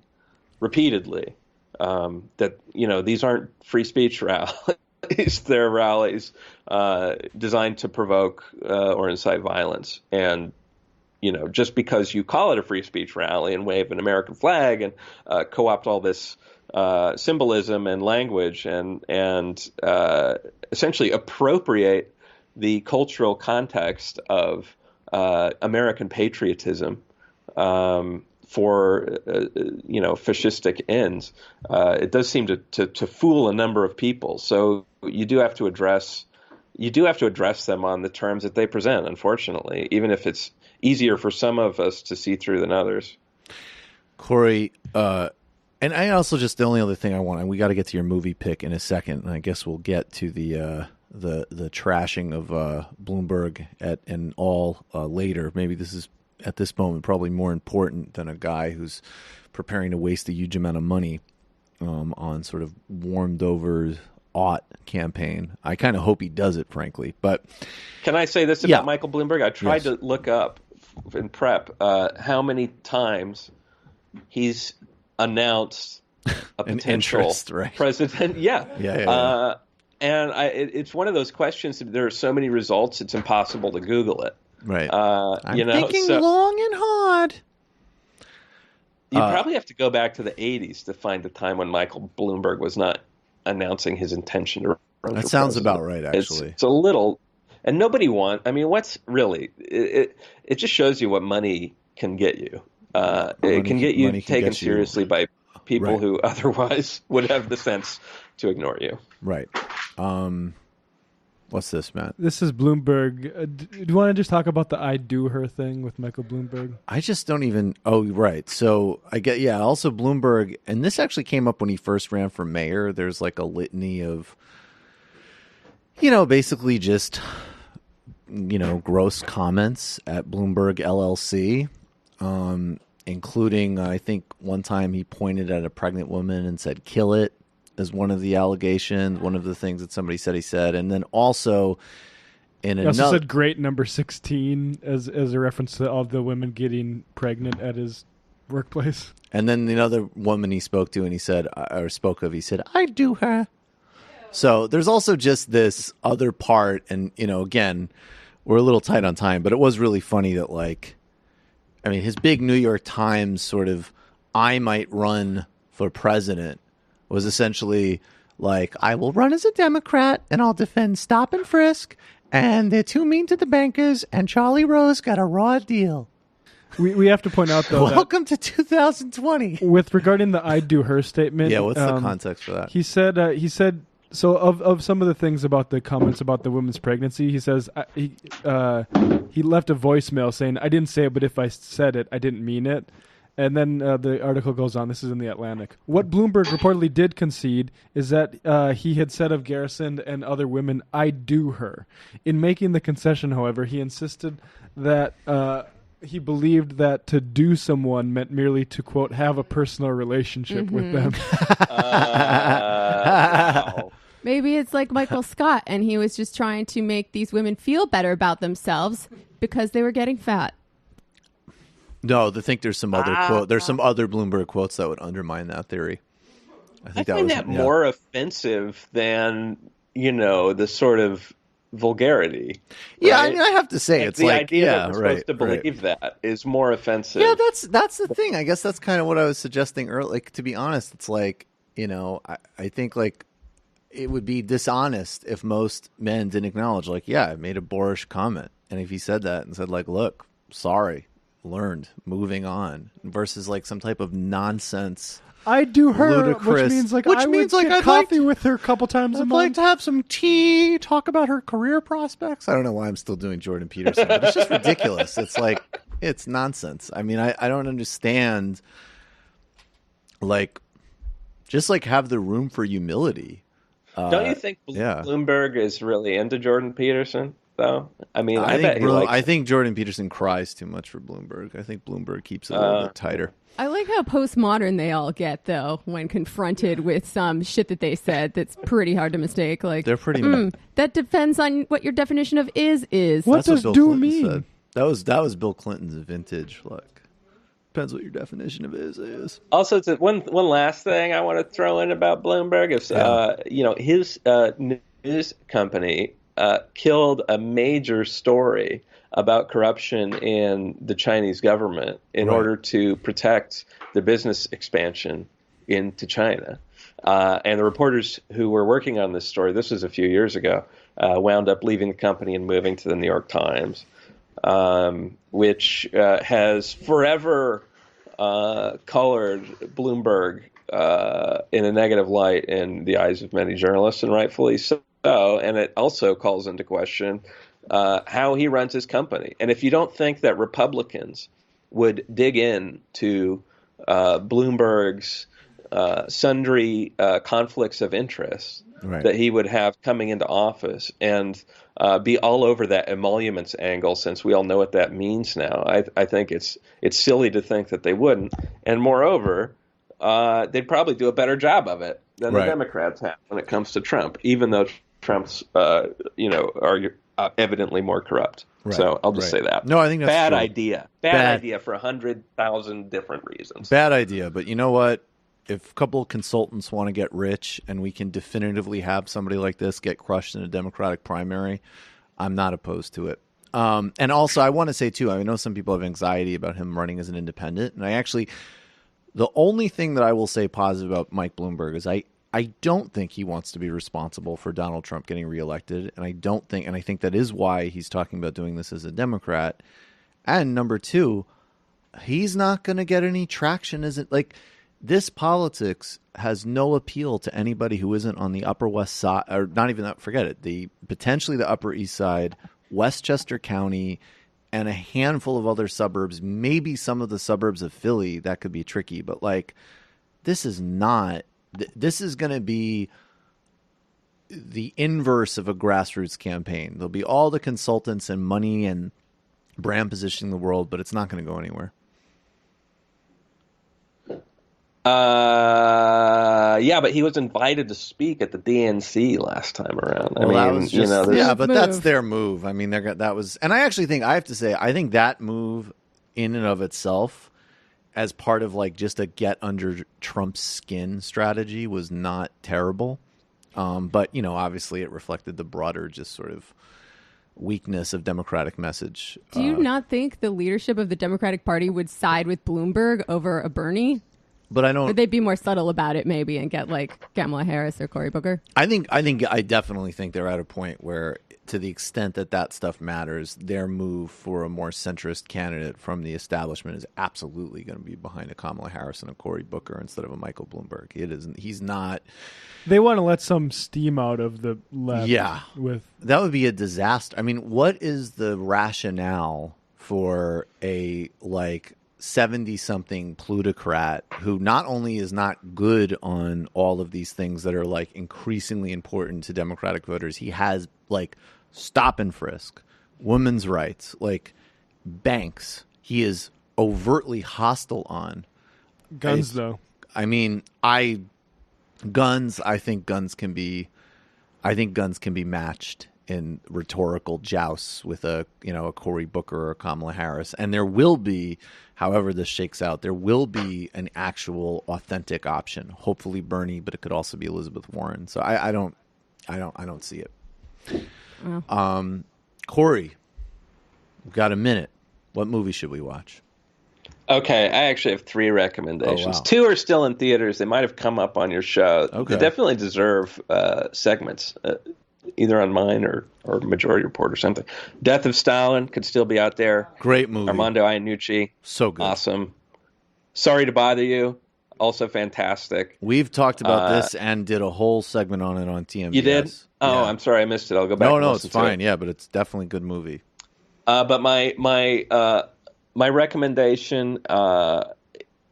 repeatedly, that, these aren't free speech rallies. They're rallies designed to provoke or incite violence. And, just because you call it a free speech rally and wave an American flag and co-opt all this symbolism and language and essentially appropriate the cultural context of American patriotism for fascistic ends, it does seem to fool a number of people. So you do have to address them on the terms that they present, unfortunately, even if it's easier for some of us to see through than others. Corey, and I also just, the only other thing I want, and we got to get to your movie pick in a second, and I guess we'll get to the trashing of Bloomberg and all later. Maybe this is, at this moment, probably more important than a guy who's preparing to waste a huge amount of money on sort of warmed over ought campaign. I kind of hope he does it, frankly. But can I say this about Michael Bloomberg? I tried to look up in prep how many times he's announced a potential president. And it's one of those questions that there are so many results, it's impossible to Google it. Right. I'm thinking long and hard. You probably have to go back to the 80s to find the time when Michael Bloomberg was not announcing his intention to run. That sounds about right, actually. It's a little, And nobody I mean, what's really, it just shows you what money can get you. It can get you taken seriously by people who otherwise would have the sense to ignore you. Right. What's this, Matt? This is Bloomberg. Do you want to just talk about the I do her thing with Michael Bloomberg? I just don't even. Oh, right. So I get, also Bloomberg, and this actually came up when he first ran for mayor. There's like a litany of, basically just, gross comments at Bloomberg LLC, including, I think one time he pointed at a pregnant woman and said, "Kill it," as one of the allegations, one of the things that somebody said he said. And then also in another... He also said great number 16 as a reference to all the women getting pregnant at his workplace. And then the other woman he spoke to and he said, he said, "I do her." So there's also just this other part. And, again, we're a little tight on time, but it was really funny that his big New York Times sort of, I might run for president, was essentially like, I will run as a Democrat and I'll defend stop and frisk, and they're too mean to the bankers, and Charlie Rose got a raw deal. We have to point out, though, welcome to 2020. With regarding the I do her statement. Yeah, what's the context for that? He said, so of some of the things about the comments about the woman's pregnancy, he says he left a voicemail saying, "I didn't say it, but if I said it, I didn't mean it." And then the article goes on. This is in The Atlantic. What Bloomberg reportedly did concede is that he had said of Garrison and other women, "I do her." In making the concession, however, he insisted that he believed that to do someone meant merely to, quote, have a personal relationship with them. Wow. Maybe it's like Michael Scott, and he was just trying to make these women feel better about themselves because they were getting fat. No, I think there's some other quote. There's some other Bloomberg quotes that would undermine that theory. I find that more offensive than, the sort of vulgarity. Yeah, right? I mean, I have to say, it's the like, idea that we're supposed to believe that is more offensive. Yeah, that's the thing. I guess that's kind of what I was suggesting earlier. Like, to be honest, it's like, I think like it would be dishonest if most men didn't acknowledge, like, yeah, I made a boorish comment, and if he said that and said, like, look, sorry, learned, moving on, versus like some type of nonsense. I do her, ludicrous, which means I would get coffee with her a couple times a month. I'd like to have some tea, talk about her career prospects. I don't know why I'm still doing Jordan Peterson, but it's just ridiculous. It's like, it's nonsense. I mean, I don't understand, like, just like have the room for humility. Don't you think Bloomberg is really into Jordan Peterson, though? I mean, I think Jordan Peterson cries too much for Bloomberg. I think Bloomberg keeps it a little bit tighter. I like how postmodern they all get, though, when confronted with some shit that they said that's pretty hard to mistake. Like, they're pretty. That depends on what your definition of is. What does do mean? Said. That was Bill Clinton's vintage. Like, depends what your definition of is. Also, one last thing I want to throw in about Bloomberg is, his news company killed a major story about corruption in the Chinese government in order to protect the business expansion into China. And the reporters who were working on this story, this was a few years ago, wound up leaving the company and moving to the New York Times, which has forever colored Bloomberg in a negative light in the eyes of many journalists, and rightfully so. And it also calls into question how he runs his company. And if you don't think that Republicans would dig in to Bloomberg's sundry conflicts of interest that he would have coming into office and be all over that emoluments angle, since we all know what that means now, I think it's silly to think that they wouldn't. And moreover, they'd probably do a better job of it than the Democrats have when it comes to Trump, even though Trump's, are evidently more corrupt. Right. So I'll just say that. No, I think that's bad true. idea. Bad idea for 100,000 different reasons. Bad idea. But you know what? If a couple of consultants want to get rich and we can definitively have somebody like this get crushed in a Democratic primary, I'm not opposed to it. And also, I want to say, too, I know some people have anxiety about him running as an independent. And the only thing that I will say positive about Mike Bloomberg is I don't think he wants to be responsible for Donald Trump getting reelected, and I think that is why he's talking about doing this as a Democrat. And number two, he's not going to get any traction. This politics has no appeal to anybody who isn't on the Upper West Side, or not even that. Forget it. Potentially the Upper East Side, Westchester County, and a handful of other suburbs, maybe some of the suburbs of Philly. That could be tricky, but this is not. This is going to be the inverse of a grassroots campaign. There'll be all the consultants and money and brand positioning in the world, but it's not going to go anywhere. Yeah, but he was invited to speak at the DNC last time around. But that's their move. I mean, that was, and I actually think, I have to say, I think that move in and of itself, as part of just a get under Trump's skin strategy, was not terrible. But obviously it reflected the broader just sort of weakness of Democratic message. Do you not think the leadership of the Democratic Party would side with Bloomberg over a Bernie? But I don't. Would they be more subtle about it, maybe, and get Kamala Harris or Cory Booker? I definitely think they're at a point where, to the extent that stuff matters, their move for a more centrist candidate from the establishment is absolutely going to be behind a Kamala Harris and a Cory Booker instead of a Michael Bloomberg. It isn't. He's not. They want to let some steam out of the left. Yeah, that would be a disaster. I mean, what is the rationale for a 70-something plutocrat who not only is not good on all of these things that are increasingly important to Democratic voters, he has stop and frisk, women's rights, banks. He is overtly hostile on guns, though. I mean, I think guns can be matched in rhetorical jousts with a Cory Booker or Kamala Harris, and there will be, however this shakes out, there will be an actual authentic option. Hopefully Bernie, but it could also be Elizabeth Warren. So I don't see it. Wow. Corey, we've got a minute. What movie should we watch? Okay, I actually have 3 recommendations. Oh, wow. 2 are still in theaters. They might have come up on your show. Okay. They definitely deserve segments, either on mine or Majority Report or something. Death of Stalin could still be out there. Great movie. Armando Iannucci. So good. Awesome. Sorry to Bother You. Also fantastic. We've talked about this and did a whole segment on it on TMBS. You did? Oh, yeah. I'm sorry I missed it. I'll go back. No, it's fine. Yeah, but it's definitely a good movie. But my recommendation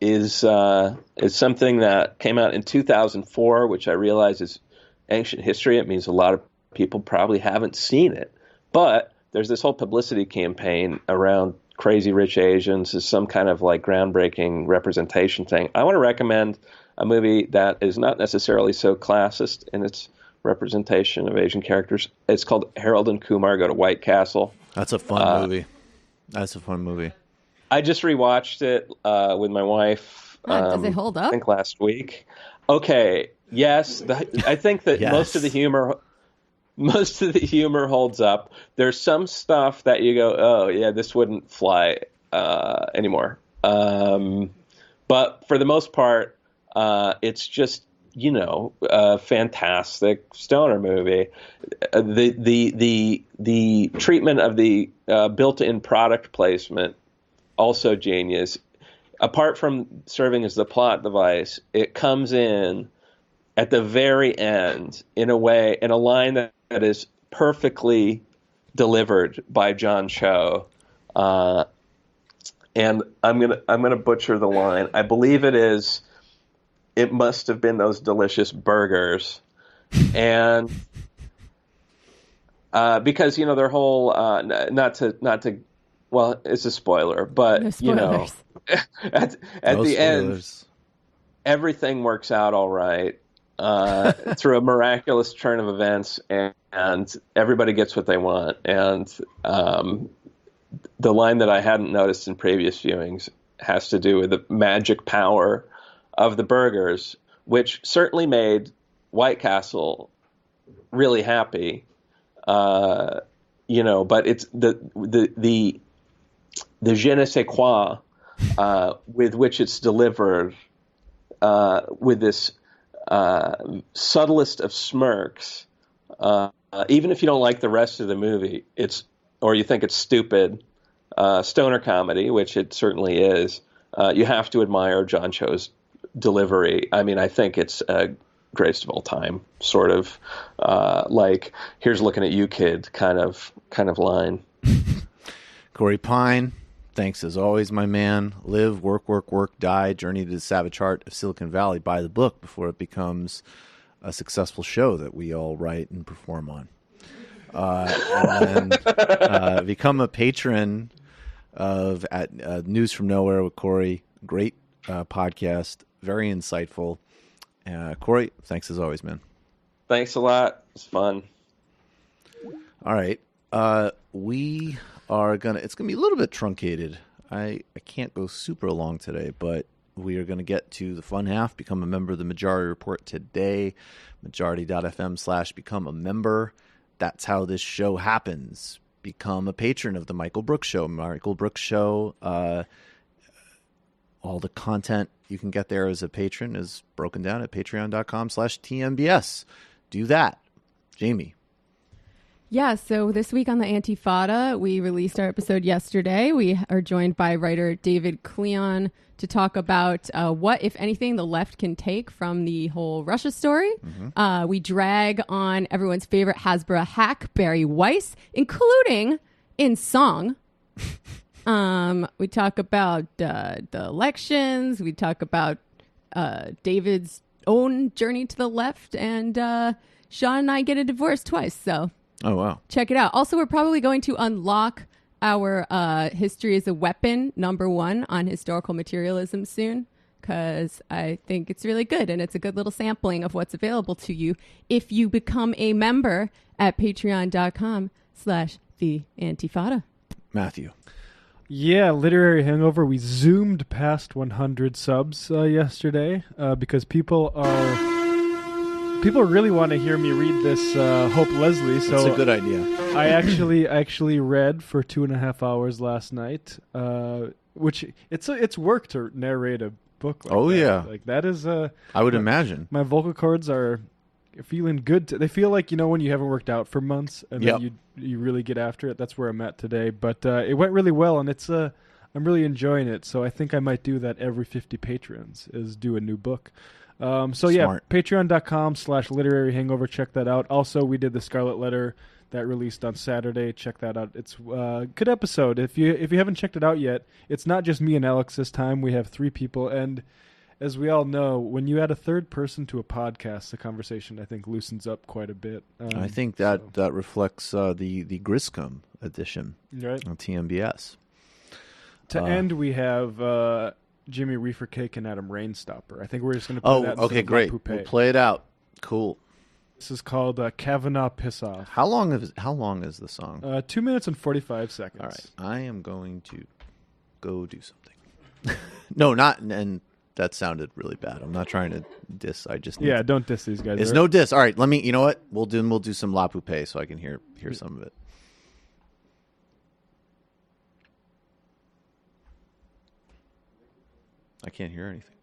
is something that came out in 2004, which I realize is ancient history. It means a lot of people probably haven't seen it. But there's this whole publicity campaign around Crazy Rich Asians as some kind of groundbreaking representation thing. I want to recommend a movie that is not necessarily so classist in its representation of Asian characters. It's called Harold and Kumar Go to White Castle. That's a fun movie. I just rewatched it with my wife. Does it hold up? I think last week. Okay. Yes. I think that Yes. most of the humor holds up. There's some stuff that you go, oh yeah, this wouldn't fly anymore. But for the most part, it's just a fantastic stoner movie. The treatment of the built-in product placement, also genius. Apart from serving as the plot device, it comes in at the very end in a line that is perfectly delivered by John Cho. And I'm gonna butcher the line. I believe it is. It must have been those delicious burgers, and because their whole not to well, it's a spoiler, but No spoilers. at the end, everything works out all right through a miraculous turn of events, and everybody gets what they want. And the line that I hadn't noticed in previous viewings has to do with the magic power of the burgers, which certainly made White Castle really happy. But it's the je ne sais quoi with which it's delivered with this subtlest of smirks, even if you don't like the rest of the movie, or you think it's stupid, stoner comedy, which it certainly is, you have to admire John Cho's delivery. I mean, I think it's a greatest of all time, sort of like "Here's looking at you, kid" kind of line. Corey Pein, thanks as always, my man. Live, work, work, work, die. Journey to the Savage Heart of Silicon Valley. Buy the book before it becomes a successful show that we all write and perform on. And then become a patron of News from Nowhere with Corey. Great podcast, very insightful. Corey, thanks as always, man. Thanks a lot. It's fun. All right. We are it's gonna be a little bit truncated. I can't go super long today, but we are going to get to the fun half. Become a member of the Majority Report today. Majority.fm/become a member. That's how this show happens. Become a patron of the Michael Brooks Show. Michael Brooks Show, all the content you can get there as a patron is broken down at patreon.com/TMBS. Do that. Jamie. Yeah, so this week on the Antifada, we released our episode yesterday. We are joined by writer David Cleon to talk about what, if anything, the left can take from the whole Russia story. Mm-hmm. We drag on everyone's favorite Hasbro hack, Barry Weiss, including in song. We talk about the elections. We talk about David's own journey to the left. And Sean and I get a divorce twice, so... Oh, wow. Check it out. Also, we're probably going to unlock our History as a Weapon #1 on historical materialism soon, because I think it's really good, and it's a good little sampling of what's available to you if you become a member at patreon.com/theantifada. Matthew. Yeah, Literary Hangover. We zoomed past 100 subs yesterday because people really want to hear me read this Hope Leslie. So that's a good idea. I actually read for 2.5 hours last night, which it's work to narrate a book like that. Yeah. Like that is I would imagine. My vocal cords are feeling good. They feel like, when you haven't worked out for months and then you really get after it. That's where I'm at today. But it went really well, and it's I'm really enjoying it. So I think I might do that every 50 patrons, is do a new book. Smart. Patreon.com/literary hangover. Check that out. Also, we did the Scarlet Letter that released on Saturday. Check that out. It's a good episode. If you haven't checked it out yet, it's not just me and Alex this time. We have 3 people. And as we all know, when you add a third person to a podcast, the conversation, I think, loosens up quite a bit. I think that reflects the Griscom edition on TMBS. To end, we have... Jimmy Reefer Cake and Adam Rainstopper. I think we're just going to play that. Okay, great. We'll play it out. Cool. This is called Kavanaugh Piss Off. How long is the song? 2 minutes and 45 seconds. All right. I am going to go do something. No, not, and that sounded really bad. I'm not trying to diss. I just don't diss these guys. There's no diss. All right, you know what? We'll do some La Poupée so I can hear some of it. I can't hear anything.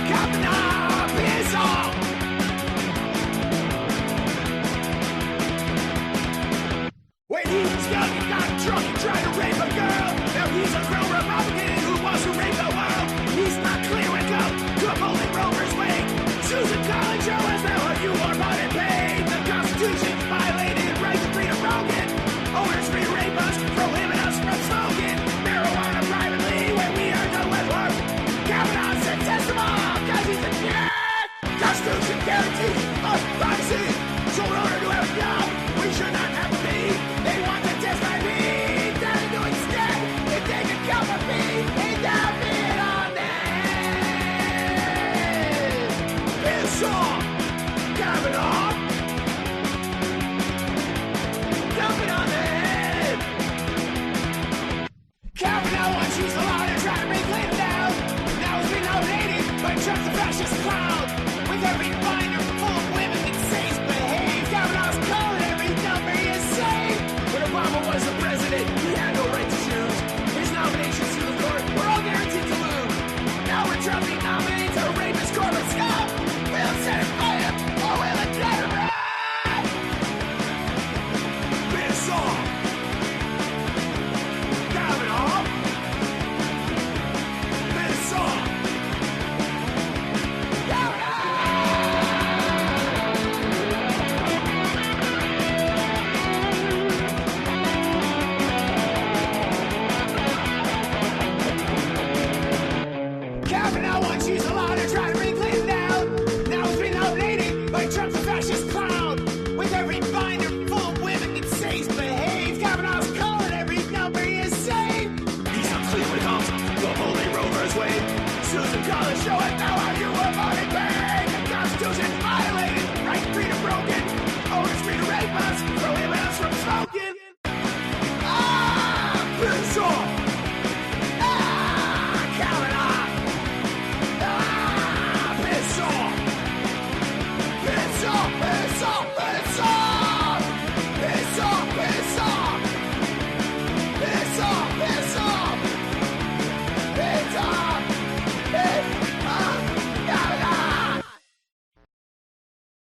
Kavanaugh, piss off! When he was young, he got drunk and tried to rape a girl. Now he's a grown Republican who wants to rape the world. He's not clear and go to a bowling rover's way. Susan Collins, show us how you are bought and paid. The Constitution's violated, rights free to Rogan. Owners free to rape us, prohibit us from smoking marijuana privately when we are done with work. Kavanaugh said test them all, cause he's a jerk. Constitution guarantees us privacy. So in order to have a job, we should not have to be. They want to test my meat, that to do instead. They take a cup of meat, they dump it on them. Piss off, Kavanaugh. Dump it on them. Kavanaugh wants you alive.